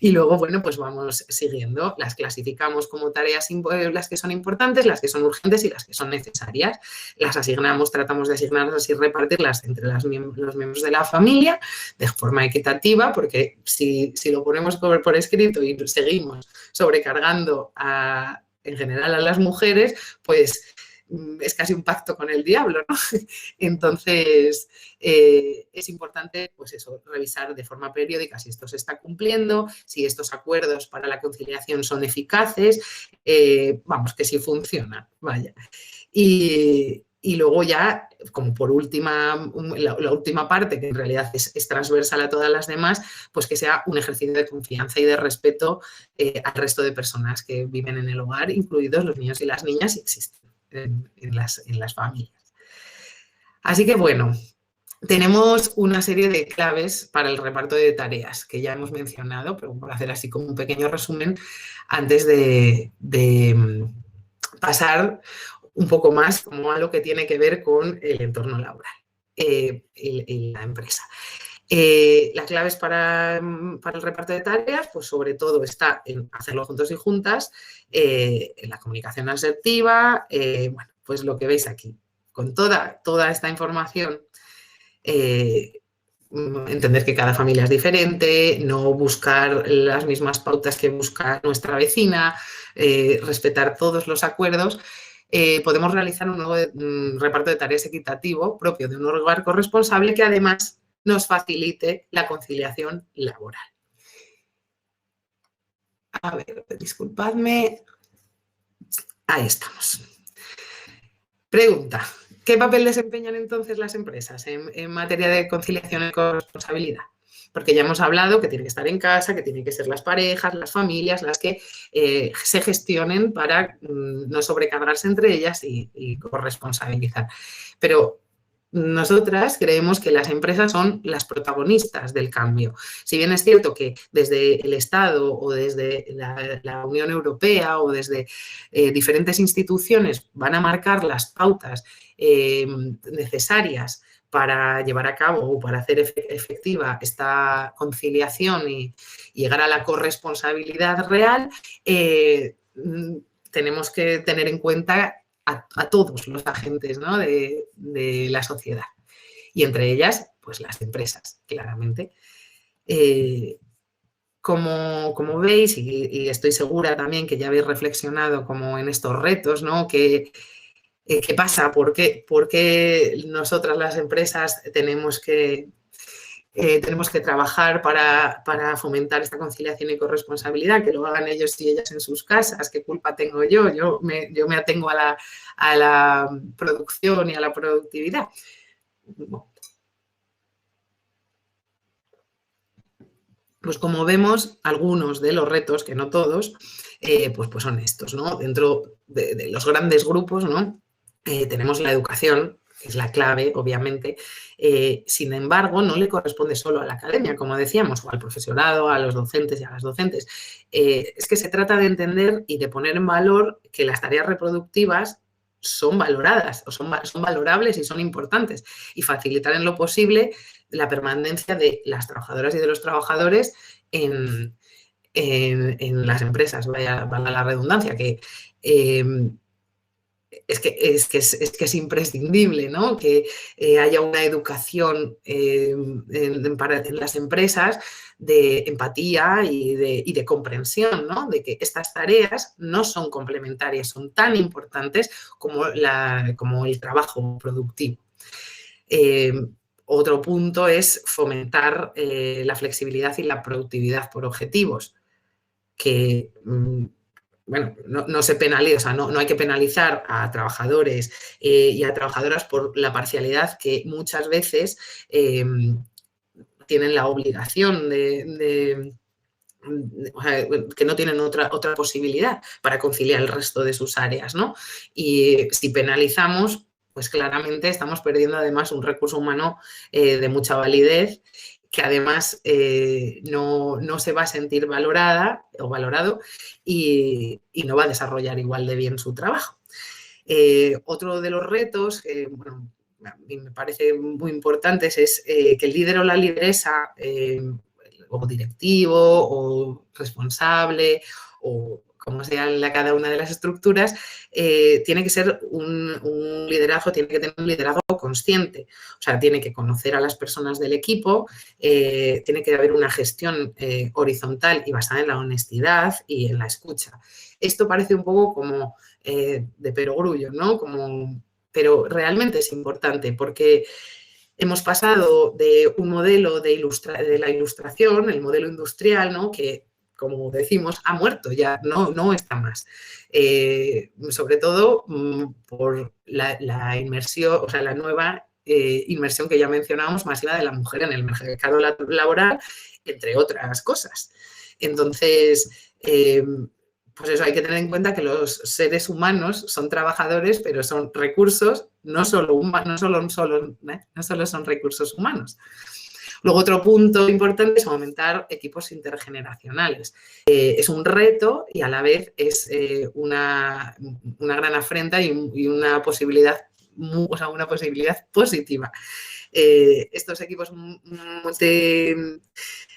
Y luego, bueno, pues vamos siguiendo, las clasificamos como tareas, las que son importantes, las que son urgentes y las que son necesarias. Las asignamos, tratamos de asignarlas y repartirlas entre los miembros de la familia de forma equitativa, porque si lo ponemos por escrito y seguimos sobrecargando en general a las mujeres, pues es casi un pacto con el diablo, ¿no? Entonces, es importante, pues eso, revisar de forma periódica si esto se está cumpliendo, si estos acuerdos para la conciliación son eficaces, vamos, que sí funciona, vaya. Y luego ya, como por última, la última parte, que en realidad es transversal a todas las demás, pues que sea un ejercicio de confianza y de respeto al resto de personas que viven en el hogar, incluidos los niños y las niñas, si existen en las familias. Así que bueno, tenemos una serie de claves para el reparto de tareas que ya hemos mencionado, pero por hacer así como un pequeño resumen antes de pasar un poco más como a lo que tiene que ver con el entorno laboral y la empresa. Las claves para el reparto de tareas, pues sobre todo está en hacerlo juntos y juntas, en la comunicación asertiva, bueno, pues lo que veis aquí. Con toda esta información, entender que cada familia es diferente, no buscar las mismas pautas que busca nuestra vecina, respetar todos los acuerdos, podemos realizar un nuevo reparto de tareas equitativo propio de un hogar corresponsable que además nos facilite la conciliación laboral. A ver, disculpadme. Ahí estamos. Pregunta. ¿Qué papel desempeñan entonces las empresas en materia de conciliación y corresponsabilidad? Porque ya hemos hablado que tiene que estar en casa, que tienen que ser las parejas, las familias, las que se gestionen para no sobrecargarse entre ellas y corresponsabilizar. Pero nosotras creemos que las empresas son las protagonistas del cambio. Si bien es cierto que desde el Estado o desde la Unión Europea o desde diferentes instituciones van a marcar las pautas necesarias para llevar a cabo o para hacer efectiva esta conciliación y llegar a la corresponsabilidad real, tenemos que tener en cuenta a todos los agentes, ¿no?, de la sociedad. Y entre ellas, pues las empresas, claramente. Como veis, y estoy segura también que ya habéis reflexionado como en estos retos, ¿no?, ¿qué pasa? ¿Por qué nosotras las empresas tenemos que trabajar para fomentar esta conciliación y corresponsabilidad, que lo hagan ellos y ellas en sus casas? ¿Qué culpa tengo yo? Yo me atengo a la producción y a la productividad. Pues como vemos, algunos de los retos, que no todos, pues son estos, ¿no? Dentro de los grandes grupos, ¿no? Tenemos la educación, que es la clave, obviamente. Sin embargo, no le corresponde solo a la academia, como decíamos, o al profesorado, a los docentes y a las docentes. Es que se trata de entender y de poner en valor que las tareas reproductivas son valoradas, o son valorables y son importantes, y facilitar en lo posible la permanencia de las trabajadoras y de los trabajadores en las empresas, valga la redundancia, que es imprescindible, ¿no?, que haya una educación en las empresas de empatía y de comprensión, ¿no?, de que estas tareas no son complementarias, son tan importantes como el trabajo productivo. Otro punto es fomentar la flexibilidad y la productividad por objetivos, que bueno, no se penaliza, o sea, no hay que penalizar a trabajadores y a trabajadoras por la parcialidad que muchas veces tienen la obligación de o sea, que no tienen otra posibilidad para conciliar el resto de sus áreas, ¿no? Y si penalizamos, pues claramente estamos perdiendo además un recurso humano de mucha validez, que además no se va a sentir valorada o valorado y no va a desarrollar igual de bien su trabajo. Otro de los retos, bueno, a mí me parece muy importantes, es que el líder o la lideresa, o directivo, o responsable, o como sea cada una de las estructuras, tiene que ser un liderazgo, tiene que tener un liderazgo consciente. O sea, tiene que conocer a las personas del equipo, tiene que haber una gestión horizontal y basada en la honestidad y en la escucha. Esto parece un poco como de perogrullo, ¿no? Pero realmente es importante porque hemos pasado de un modelo de la ilustración, el modelo industrial, ¿no? Que, como decimos, ha muerto, ya no está más. Sobre todo por la inmersión, o sea, la nueva inmersión que ya mencionábamos, masiva de la mujer en el mercado laboral, entre otras cosas. Entonces, pues eso, hay que tener en cuenta que los seres humanos son trabajadores, pero son recursos, no solo son recursos humanos. Luego, otro punto importante es aumentar equipos intergeneracionales. Es un reto y a la vez es una gran afrenta y una posibilidad, una posibilidad positiva. Estos equipos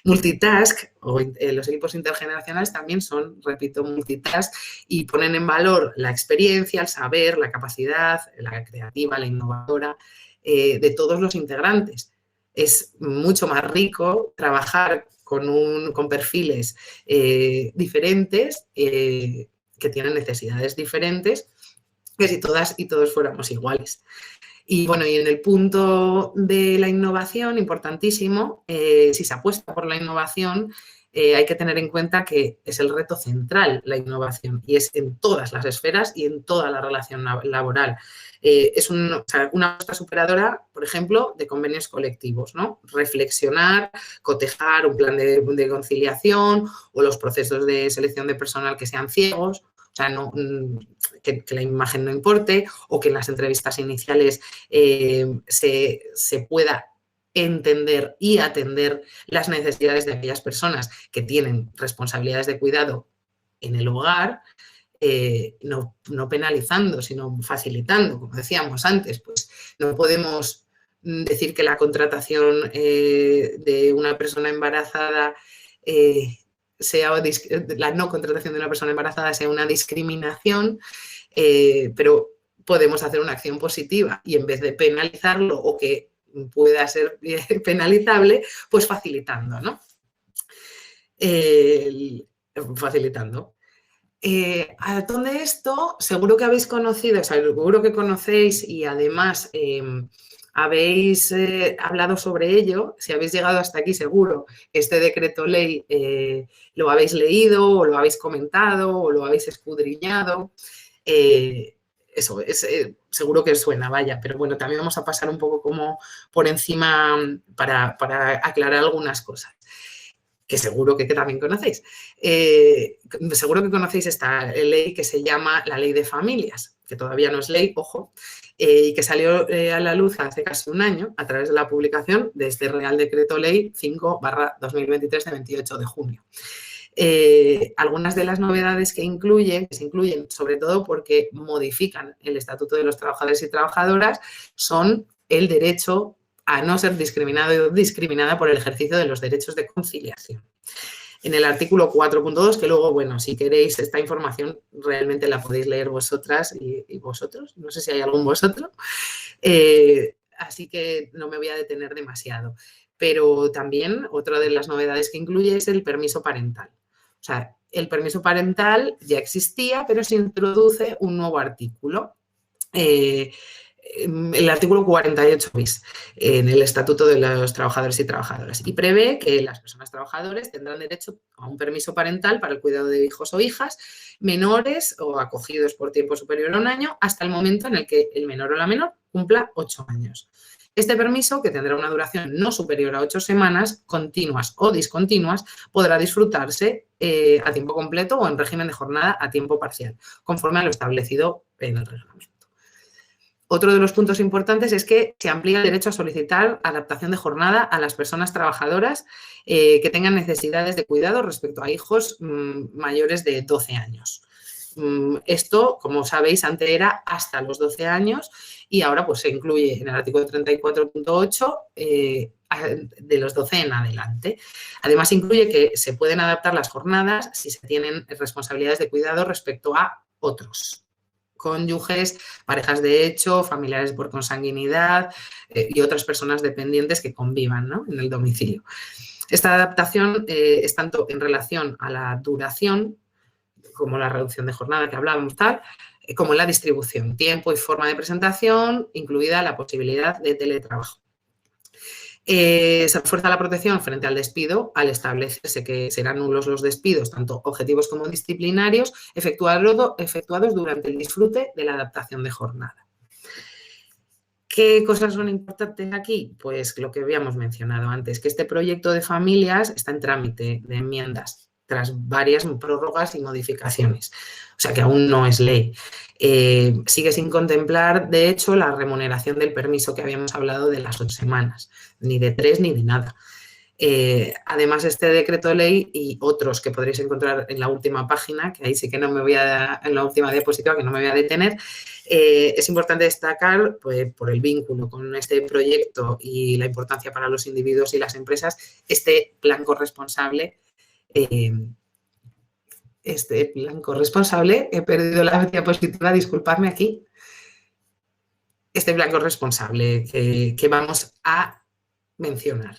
multitask, o los equipos intergeneracionales también son, repito, multitask y ponen en valor la experiencia, el saber, la capacidad, la creativa, la innovadora de todos los integrantes. Es mucho más rico trabajar con perfiles diferentes que tienen necesidades diferentes que si todas y todos fuéramos iguales. Y bueno, y en el punto de la innovación, importantísimo, si se apuesta por la innovación, hay que tener en cuenta que es el reto central la innovación y es en todas las esferas y en toda la relación laboral. Es una apuesta superadora, por ejemplo, de convenios colectivos, ¿no? Reflexionar, cotejar un plan de conciliación o los procesos de selección de personal que sean ciegos. O sea, que la imagen no importe o que en las entrevistas iniciales se pueda entender y atender las necesidades de aquellas personas que tienen responsabilidades de cuidado en el hogar, no penalizando, sino facilitando, como decíamos antes. Pues no podemos decir que la contratación de una persona embarazada la no contratación de una persona embarazada sea una discriminación, pero podemos hacer una acción positiva y en vez de penalizarlo o que pueda ser penalizable, pues facilitando, ¿no? Facilitando. A todo esto, seguro que habéis conocido, seguro que conocéis y además habéis hablado sobre ello. Si habéis llegado hasta aquí, seguro que este decreto ley lo habéis leído o lo habéis comentado o lo habéis escudriñado. Eso, seguro que os suena, vaya, pero bueno, también vamos a pasar un poco como por encima para aclarar algunas cosas que seguro que también conocéis. Seguro que conocéis esta ley que se llama la Ley de Familias, que todavía no es ley, ojo, y que salió a la luz hace casi un año a través de la publicación de este Real Decreto Ley 5/2023 de 28 de junio. Algunas de las novedades que se incluyen, sobre todo porque modifican el Estatuto de los Trabajadores y Trabajadoras, son el derecho a no ser discriminado o discriminada por el ejercicio de los derechos de conciliación. En el artículo 4.2, que luego, bueno, si queréis esta información realmente la podéis leer vosotras y vosotros, no sé si hay algún vosotros, así que no me voy a detener demasiado. Pero también otra de las novedades que incluye es el permiso parental. O sea, el permiso parental ya existía, pero se introduce un nuevo artículo. El artículo 48 bis en el Estatuto de los Trabajadores y Trabajadoras y prevé que las personas trabajadoras tendrán derecho a un permiso parental para el cuidado de hijos o hijas menores o acogidos por tiempo superior a un año hasta el momento en el que el menor o la menor cumpla 8 años. Este permiso, que tendrá una duración no superior a 8 semanas, continuas o discontinuas, podrá disfrutarse a tiempo completo o en régimen de jornada a tiempo parcial, conforme a lo establecido en el reglamento. Otro de los puntos importantes es que se amplía el derecho a solicitar adaptación de jornada a las personas trabajadoras que tengan necesidades de cuidado respecto a hijos mayores de 12 años. Esto, como sabéis, antes era hasta los 12 años y ahora pues, se incluye en el artículo 34.8 de los 12 en adelante. Además, incluye que se pueden adaptar las jornadas si se tienen responsabilidades de cuidado respecto a otros cónyuges, parejas de hecho, familiares por consanguinidad y otras personas dependientes que convivan, ¿no?, en el domicilio. Esta adaptación es tanto en relación a la duración, como la reducción de jornada que hablábamos, como en la distribución, tiempo y forma de presentación, incluida la posibilidad de teletrabajo. Se refuerza la protección frente al despido al establecerse que serán nulos los despidos, tanto objetivos como disciplinarios, efectuados durante el disfrute de la adaptación de jornada. ¿Qué cosas son importantes aquí? Pues lo que habíamos mencionado antes, que este proyecto de familias está en trámite de enmiendas tras varias prórrogas y modificaciones, o sea que aún no es ley. Sigue sin contemplar, de hecho, la remuneración del permiso que habíamos hablado de las 8 semanas, ni de 3 ni de nada. Además, este decreto ley y otros que podréis encontrar en la última página, que ahí sí que no me voy a, en la última diapositiva, que no me voy a detener, es importante destacar, pues, por el vínculo con este proyecto y la importancia para los individuos y las empresas, este plan corresponsable. He perdido la diapositiva, disculpadme aquí. Este plan corresponsable que vamos a mencionar.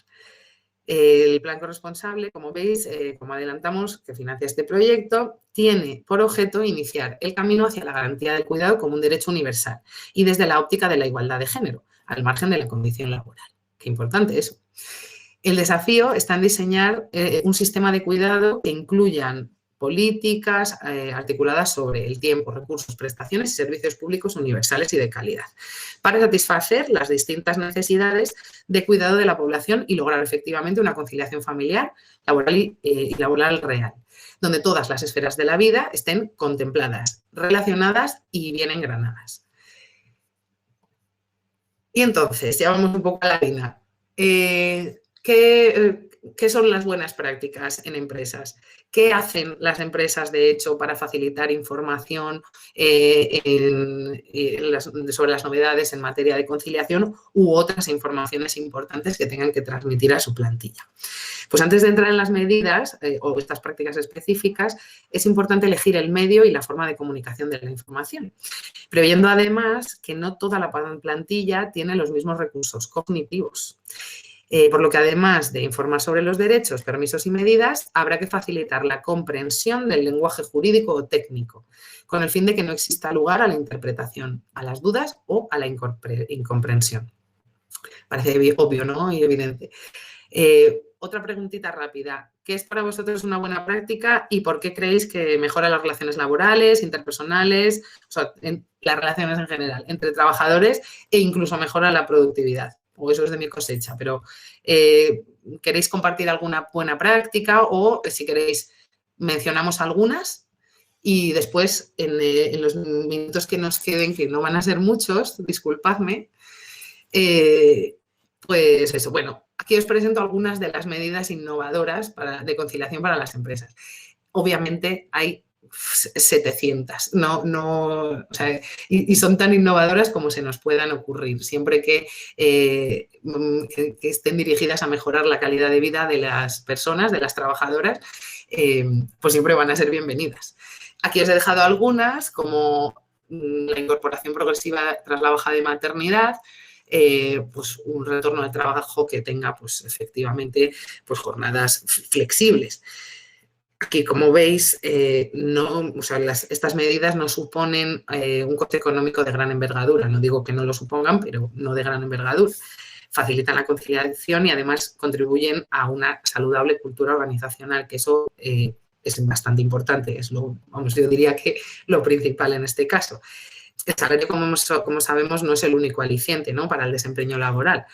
El plan corresponsable, como veis, como adelantamos, que financia este proyecto, tiene por objeto iniciar el camino hacia la garantía del cuidado como un derecho universal y desde la óptica de la igualdad de género, al margen de la condición laboral. Qué importante eso. El desafío está en diseñar un sistema de cuidado que incluyan políticas articuladas sobre el tiempo, recursos, prestaciones y servicios públicos universales y de calidad, para satisfacer las distintas necesidades de cuidado de la población y lograr efectivamente una conciliación familiar, laboral y laboral real, donde todas las esferas de la vida estén contempladas, relacionadas y bien engranadas. Y entonces, ya vamos un poco a la harina. ¿Qué son las buenas prácticas en empresas? ¿Qué hacen las empresas, de hecho, para facilitar información sobre las novedades en materia de conciliación u otras informaciones importantes que tengan que transmitir a su plantilla? Pues antes de entrar en las medidas o estas prácticas específicas, es importante elegir el medio y la forma de comunicación de la información, previendo además que no toda la plantilla tiene los mismos recursos cognitivos. Por lo que además de informar sobre los derechos, permisos y medidas, habrá que facilitar la comprensión del lenguaje jurídico o técnico, con el fin de que no exista lugar a la interpretación, a las dudas o a la incomprensión. Parece obvio, ¿no? Y evidente. Otra preguntita rápida. ¿Qué es para vosotros una buena práctica y por qué creéis que mejora las relaciones laborales, interpersonales, o sea, las relaciones en general, entre trabajadores e incluso mejora la productividad? O eso es de mi cosecha, pero ¿queréis compartir alguna buena práctica o, si queréis, mencionamos algunas y después en los minutos que nos queden, que no van a ser muchos, disculpadme, pues eso, bueno, aquí os presento algunas de las medidas innovadoras de conciliación para las empresas. Obviamente hay 700, o sea, y son tan innovadoras como se nos puedan ocurrir, siempre que estén dirigidas a mejorar la calidad de vida de las personas, de las trabajadoras, pues siempre van a ser bienvenidas. Aquí os he dejado algunas, como la incorporación progresiva tras la baja de maternidad, pues un retorno al trabajo que tenga, pues efectivamente, pues jornadas flexibles. Aquí, como veis, estas medidas no suponen un coste económico de gran envergadura. No digo que no lo supongan, pero no de gran envergadura. Facilitan la conciliación y además contribuyen a una saludable cultura organizacional, que eso es bastante importante. Yo diría que lo principal en este caso. el salario, como sabemos, no es el único aliciente, ¿no?, para el desempeño laboral.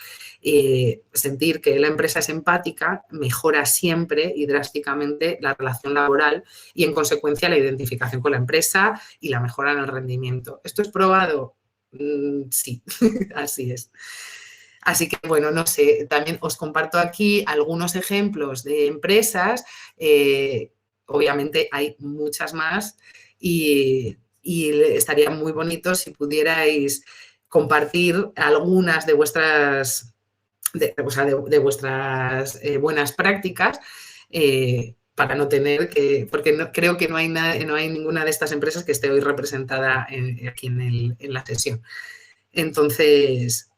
Sentir que la empresa es empática mejora siempre y drásticamente la relación laboral y, en consecuencia, la identificación con la empresa y la mejora en el rendimiento. ¿Esto es probado? Sí, así es. Así que, bueno, no sé, también os comparto aquí algunos ejemplos de empresas. Obviamente hay muchas más y estaría muy bonito si pudierais compartir algunas de vuestras, vuestras buenas prácticas, para no tener que, porque creo que no hay ninguna de estas empresas que esté hoy representada aquí en la sesión. Entonces,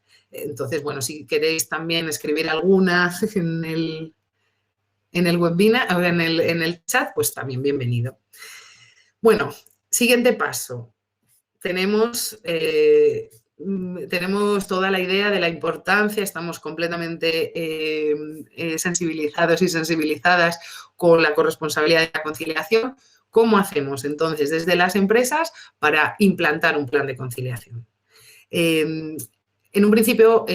bueno, si queréis también escribir alguna en el webinar o en el chat, pues también bienvenido. Bueno, siguiente paso. Tenemos toda la idea de la importancia, estamos completamente sensibilizados y sensibilizadas con la corresponsabilidad de la conciliación. ¿Cómo hacemos entonces desde las empresas para implantar un plan de conciliación? En un principio,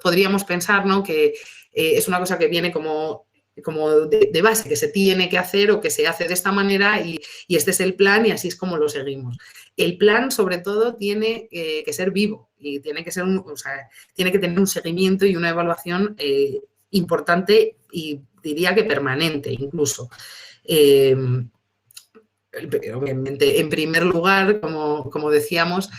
podríamos pensar, ¿no?, que es una cosa que viene como de base, que se tiene que hacer o que se hace de esta manera y este es el plan y así es como lo seguimos. El plan, sobre todo, tiene que ser vivo y tiene que tener un seguimiento y una evaluación importante y diría que permanente incluso. Obviamente, en primer lugar, como decíamos,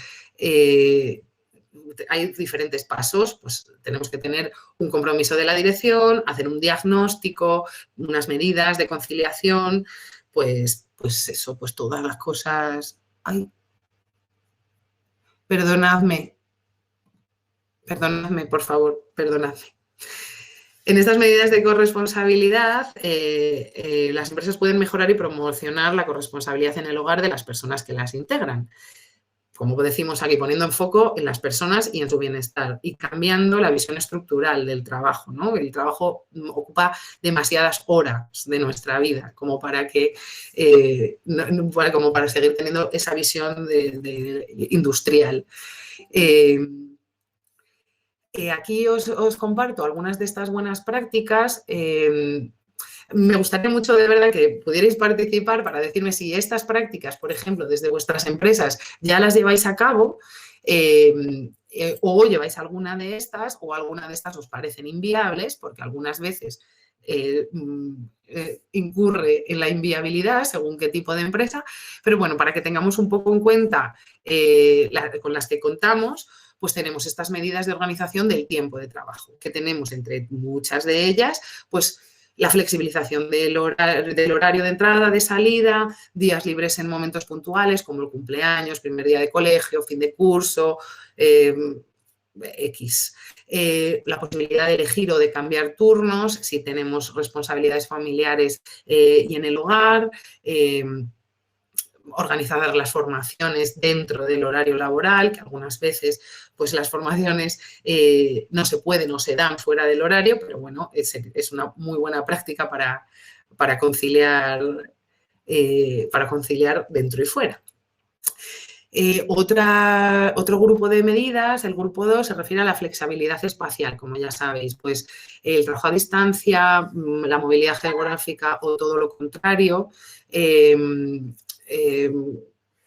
hay diferentes pasos. Pues tenemos que tener un compromiso de la dirección, hacer un diagnóstico, unas medidas de conciliación, pues eso, pues todas las cosas. Ay, perdonadme, por favor, perdonadme. En estas medidas de corresponsabilidad, las empresas pueden mejorar y promocionar la corresponsabilidad en el hogar de las personas que las integran. Como decimos aquí, poniendo en foco en las personas y en su bienestar y cambiando la visión estructural del trabajo, ¿no? El trabajo ocupa demasiadas horas de nuestra vida como para que como para seguir teniendo esa visión industrial. Aquí os comparto algunas de estas buenas prácticas. Me gustaría mucho, de verdad, que pudierais participar para decirme si estas prácticas, por ejemplo, desde vuestras empresas ya las lleváis a cabo, o lleváis alguna de estas o alguna de estas os parecen inviables, porque algunas veces incurre en la inviabilidad según qué tipo de empresa, pero bueno, para que tengamos un poco en cuenta con las que contamos, pues tenemos estas medidas de organización del tiempo de trabajo, que tenemos entre muchas de ellas, pues la flexibilización del horario de entrada, de salida, días libres en momentos puntuales como el cumpleaños, primer día de colegio, fin de curso, X. La posibilidad de elegir o de cambiar turnos si tenemos responsabilidades familiares y en el hogar. Organizar las formaciones dentro del horario laboral, que algunas veces pues las formaciones no se pueden o se dan fuera del horario, pero bueno, es una muy buena práctica para conciliar dentro y fuera. Otro grupo de medidas, el grupo 2, se refiere a la flexibilidad espacial, como ya sabéis, pues el trabajo a distancia, la movilidad geográfica o todo lo contrario,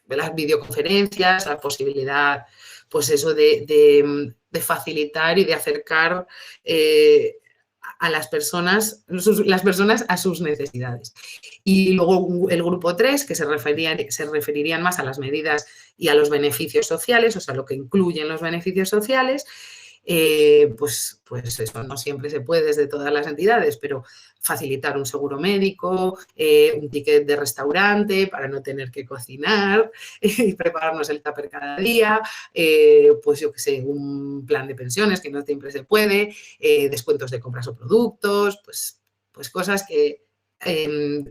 las videoconferencias, la posibilidad, pues eso de facilitar y de acercar a las personas a sus necesidades. Y luego el grupo 3, que se referirían más a las medidas y a los beneficios sociales, o sea, lo que incluyen los beneficios sociales. Pues eso no siempre se puede desde todas las entidades, pero facilitar un seguro médico, un ticket de restaurante para no tener que cocinar y prepararnos el tupper cada día, pues yo qué sé, un plan de pensiones que no siempre se puede, descuentos de compras o productos, pues cosas que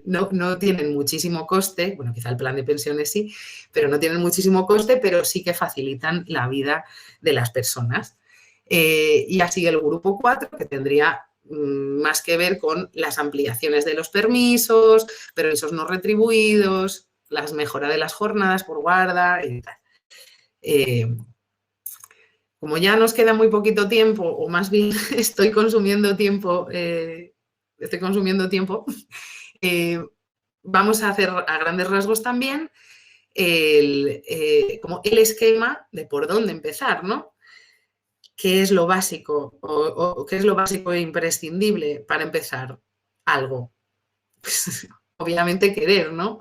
no tienen muchísimo coste, bueno, quizá el plan de pensiones sí, pero no tienen muchísimo coste, pero sí que facilitan la vida de las personas. Y así el grupo 4, que tendría más que ver con las ampliaciones de los permisos no retribuidos, la mejora de las jornadas por guarda y tal. Como ya nos queda muy poquito tiempo, o más bien estoy consumiendo tiempo, vamos a hacer a grandes rasgos también como el esquema de por dónde empezar, ¿no? ¿Qué es lo básico o qué es lo básico e imprescindible para empezar algo? Pues, obviamente querer, ¿no?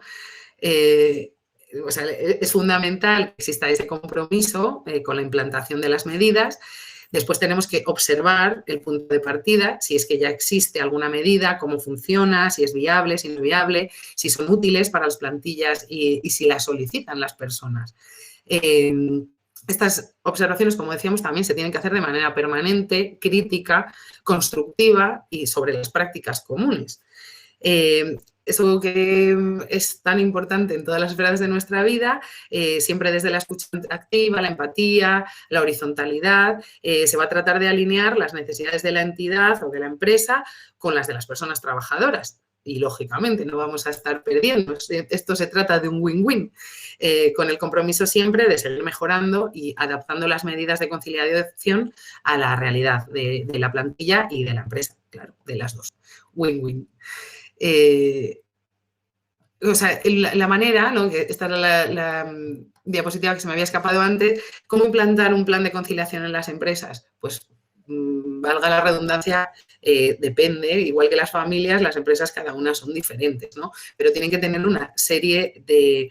O sea, es fundamental que exista ese compromiso con la implantación de las medidas. Después tenemos que observar el punto de partida, si es que ya existe alguna medida, cómo funciona, si es viable, si no es viable, si son útiles para las plantillas y si las solicitan las personas. Estas observaciones, como decíamos, también se tienen que hacer de manera permanente, crítica, constructiva y sobre las prácticas comunes. Eso que es tan importante en todas las esferas de nuestra vida, siempre desde la escucha activa, la empatía, la horizontalidad, se va a tratar de alinear las necesidades de la entidad o de la empresa con las de las personas trabajadoras. Y, lógicamente, no vamos a estar perdiendo. Esto se trata de un win-win, con el compromiso siempre de seguir mejorando y adaptando las medidas de conciliación a la realidad de la plantilla y de la empresa, claro, de las dos. Win-win. O sea, la manera, ¿no? Esta era la diapositiva que se me había escapado antes, ¿cómo implantar un plan de conciliación en las empresas? Pues, valga la redundancia, depende, igual que las familias, las empresas cada una son diferentes, ¿no? Pero tienen que tener una serie de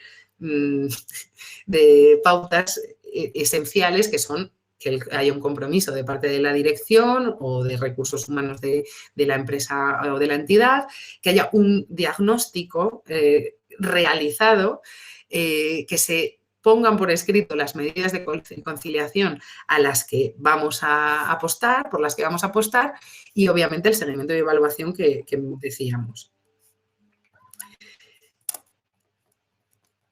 pautas esenciales que son que haya un compromiso de parte de la dirección o de recursos humanos de la empresa o de la entidad, que haya un diagnóstico realizado, que se pongan por escrito las medidas de conciliación a las que vamos a apostar, por las que vamos a apostar, y obviamente el seguimiento y evaluación que decíamos.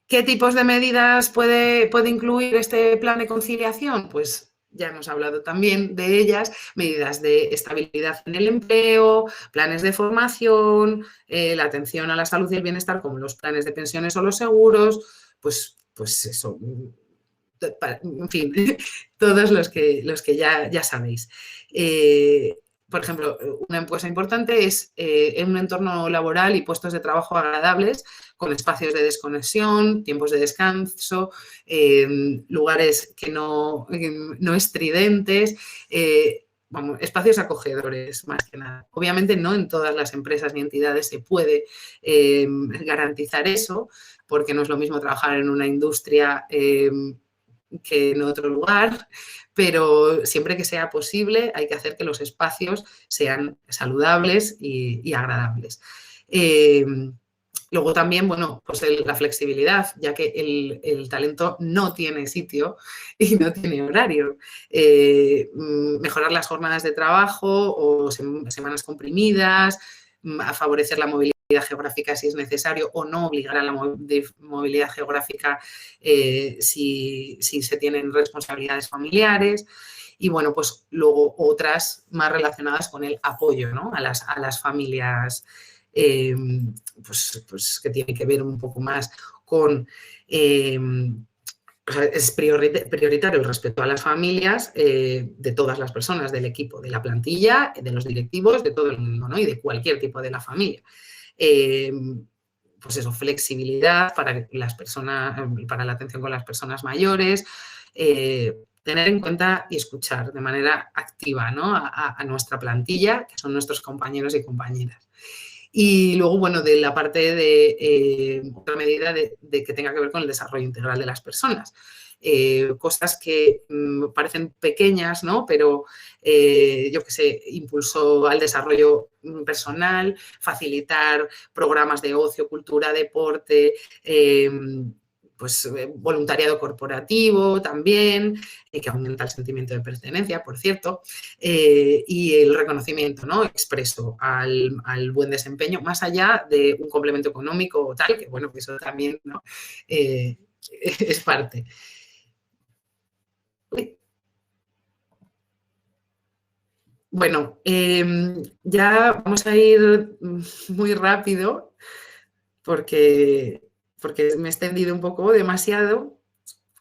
¿Qué tipos de medidas puede incluir este plan de conciliación? Pues ya hemos hablado también de ellas, medidas de estabilidad en el empleo, planes de formación, la atención a la salud y el bienestar, como los planes de pensiones o los seguros, pues eso, en fin, todos los que ya sabéis. Por ejemplo, una cosa importante es en un entorno laboral y puestos de trabajo agradables, con espacios de desconexión, tiempos de descanso, lugares que no estridentes, espacios acogedores, más que nada. Obviamente no en todas las empresas ni entidades se puede garantizar eso, porque no es lo mismo trabajar en una industria que en otro lugar, pero siempre que sea posible hay que hacer que los espacios sean saludables y agradables. Luego también, bueno, pues la flexibilidad, ya que el talento no tiene sitio y no tiene horario. Mejorar las jornadas de trabajo o semanas comprimidas, a favorecer la movilidad geográfica si es necesario o no obligar a la movilidad geográfica si se tienen responsabilidades familiares. Y, bueno, pues luego otras más relacionadas con el apoyo, ¿no? a las familias, pues que tiene que ver un poco más con... es prioritario el respeto a las familias de todas las personas del equipo, de la plantilla, de los directivos, de todo el mundo, ¿no? Y de cualquier tipo de la familia. Pues eso, flexibilidad para las personas, para la atención con las personas mayores, tener en cuenta y escuchar de manera activa, ¿no? a nuestra plantilla, que son nuestros compañeros y compañeras. Y luego, bueno, de la parte de otra medida de que tenga que ver con el desarrollo integral de las personas. Cosas que parecen pequeñas, ¿no? Pero, yo qué sé, impulso al desarrollo personal, facilitar programas de ocio, cultura, deporte, pues voluntariado corporativo también, que aumenta el sentimiento de pertenencia, por cierto, y el reconocimiento, ¿no? expreso al buen desempeño, más allá de un complemento económico o tal, que bueno, que eso también, ¿no? Es parte. Bueno, ya vamos a ir muy rápido porque porque me he extendido un poco demasiado.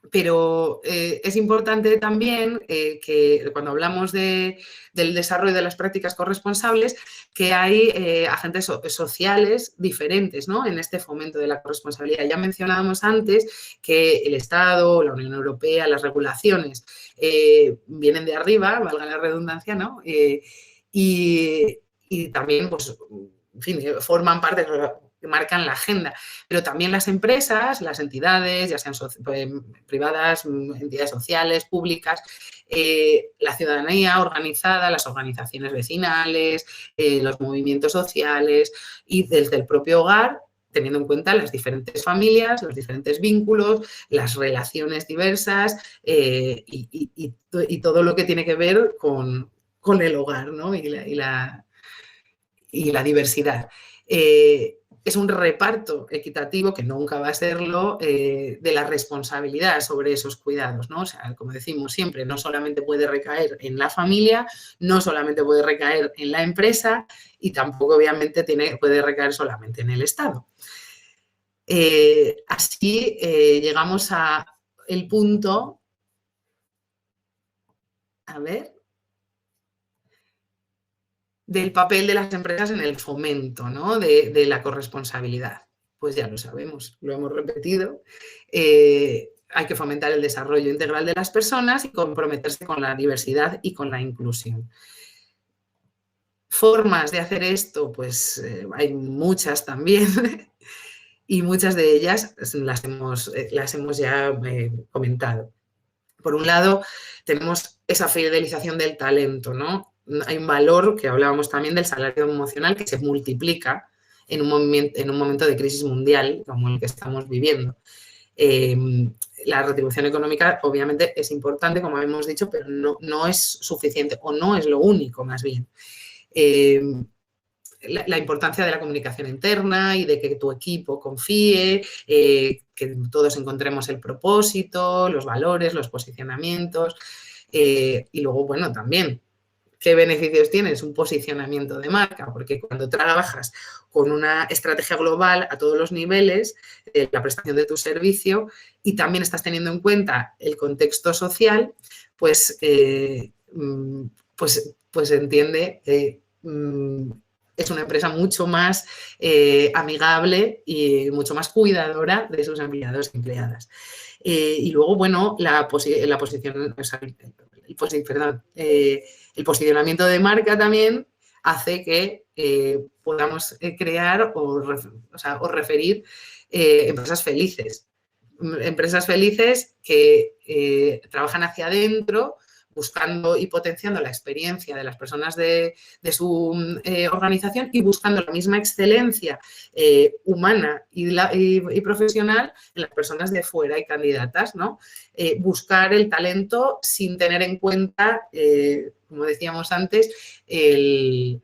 Pero es importante también que cuando hablamos del desarrollo de las prácticas corresponsables, que hay agentes sociales diferentes, ¿no?, en este fomento de la corresponsabilidad. Ya mencionábamos antes que el Estado, la Unión Europea, las regulaciones vienen de arriba, valga la redundancia, ¿no? Y también, pues, en fin, forman parte, que marcan la agenda, pero también las empresas, las entidades, ya sean privadas, entidades sociales, públicas, la ciudadanía organizada, las organizaciones vecinales, los movimientos sociales y desde el propio hogar, teniendo en cuenta las diferentes familias, los diferentes vínculos, las relaciones diversas y todo lo que tiene que ver con el hogar, ¿no?, y la diversidad. Es un reparto equitativo, que nunca va a serlo, de la responsabilidad sobre esos cuidados, ¿no? O sea, como decimos siempre, no solamente puede recaer en la familia, no solamente puede recaer en la empresa y tampoco, obviamente, puede recaer solamente en el Estado. Así llegamos al punto, a ver, del papel de las empresas en el fomento, ¿no?, de la corresponsabilidad. Pues ya lo sabemos, lo hemos repetido. Hay que fomentar el desarrollo integral de las personas y comprometerse con la diversidad y con la inclusión. Formas de hacer esto, pues hay muchas también y muchas de ellas las hemos ya comentado. Por un lado, tenemos esa fidelización del talento, ¿no? Hay un valor, que hablábamos también, del salario emocional, que se multiplica en un momento de crisis mundial como el que estamos viviendo. La retribución económica, obviamente, es importante, como hemos dicho, pero no es suficiente, o no es lo único, más bien. La importancia de la comunicación interna y de que tu equipo confíe, que todos encontremos el propósito, los valores, los posicionamientos. Y luego, bueno, también, ¿qué beneficios tienes? Un posicionamiento de marca, porque cuando trabajas con una estrategia global a todos los niveles, la prestación de tu servicio, y también estás teniendo en cuenta el contexto social, pues entiende que es una empresa mucho más amigable y mucho más cuidadora de sus empleados y empleadas. Y luego, bueno, el posicionamiento de marca también hace que podamos crear o referir empresas felices. Empresas felices que trabajan hacia adentro, buscando y potenciando la experiencia de las personas de su organización y buscando la misma excelencia humana y profesional en las personas de fuera y candidatas, ¿no? Buscar el talento sin tener en cuenta, como decíamos antes, el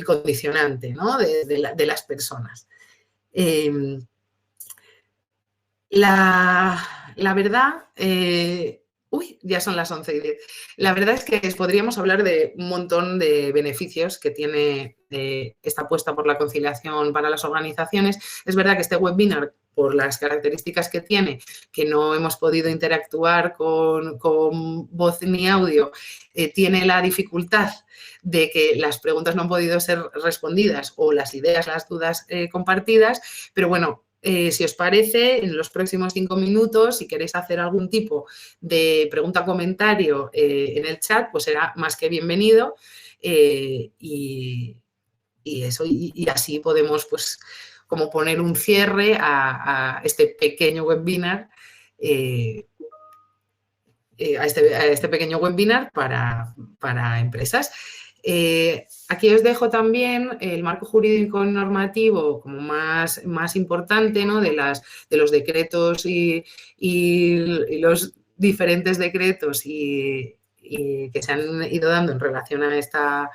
condicionante, ¿no?, de las personas. La verdad... ya son las 11:10. La verdad es que podríamos hablar de un montón de beneficios que tiene esta apuesta por la conciliación para las organizaciones. Es verdad que este webinar, por las características que tiene, que no hemos podido interactuar con voz ni audio, tiene la dificultad de que las preguntas no han podido ser respondidas o las ideas, las dudas compartidas, pero bueno, si os parece, en los próximos 5 minutos, si queréis hacer algún tipo de pregunta o comentario en el chat, pues será más que bienvenido y así podemos, pues, como poner un cierre a este pequeño webinar, este pequeño webinar para empresas. Aquí os dejo también el marco jurídico normativo como más importante, ¿no?, de los decretos y los diferentes decretos que se han ido dando en relación a esta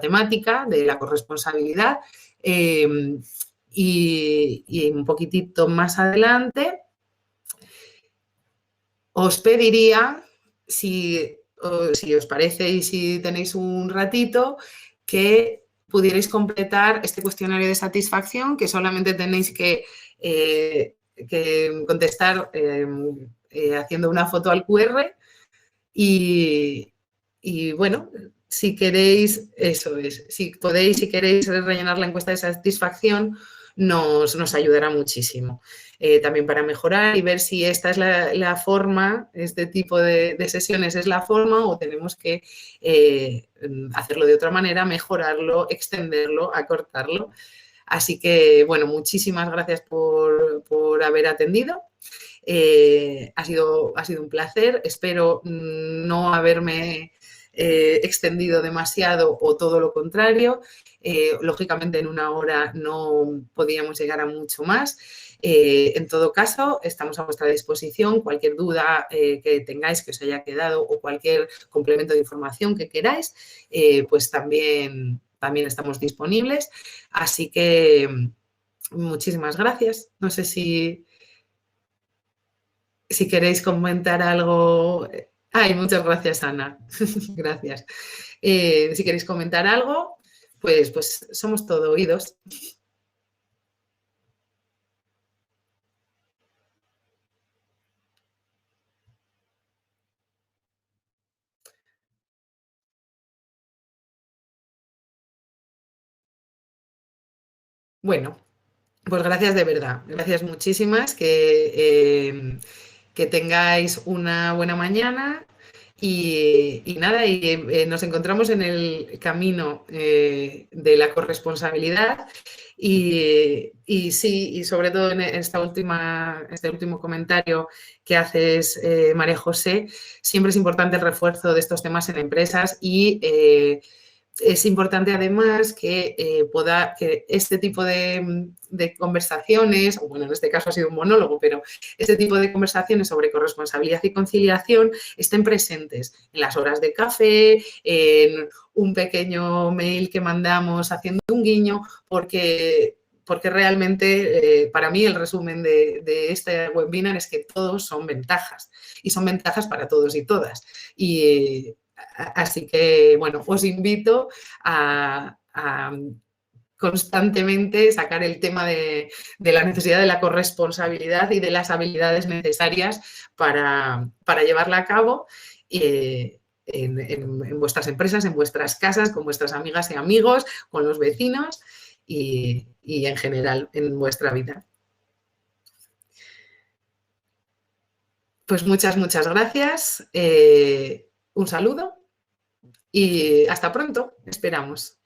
temática de la corresponsabilidad. Y un poquitito más adelante os pediría, si os parece y si tenéis un ratito, que pudierais completar este cuestionario de satisfacción, que solamente tenéis que que contestar haciendo una foto al QR y bueno, si queréis, eso es, si podéis, si queréis rellenar la encuesta de satisfacción, nos ayudará muchísimo. También para mejorar y ver si esta es la forma, este tipo de sesiones es la forma o tenemos que hacerlo de otra manera, mejorarlo, extenderlo, acortarlo. Así que, bueno, muchísimas gracias por haber atendido. Ha sido un placer. Espero no haberme extendido demasiado o todo lo contrario. Lógicamente, en una hora no podíamos llegar a mucho más. En todo caso, estamos a vuestra disposición. Cualquier duda que tengáis que os haya quedado o cualquier complemento de información que queráis, pues también estamos disponibles. Así que muchísimas gracias. No sé si queréis comentar algo. Ay, muchas gracias, Ana. Gracias. Si queréis comentar algo, pues somos todo oídos. Bueno, pues gracias de verdad. Gracias muchísimas. Que tengáis una buena mañana y nada, nos encontramos en el camino de la corresponsabilidad y sí, y sobre todo en este último comentario que haces, María José, siempre es importante el refuerzo de estos temas en empresas y es importante además que que este tipo de conversaciones, o bueno, en este caso ha sido un monólogo, pero este tipo de conversaciones sobre corresponsabilidad y conciliación estén presentes en las horas de café, en un pequeño mail que mandamos haciendo un guiño, porque realmente para mí el resumen de este webinar es que todos son ventajas y son ventajas para todos y todas. Así que, bueno, os invito a constantemente sacar el tema de la necesidad de la corresponsabilidad y de las habilidades necesarias para llevarla a cabo en vuestras empresas, en vuestras casas, con vuestras amigas y amigos, con los vecinos y en general en vuestra vida. Pues muchas gracias. Un saludo y hasta pronto, esperamos.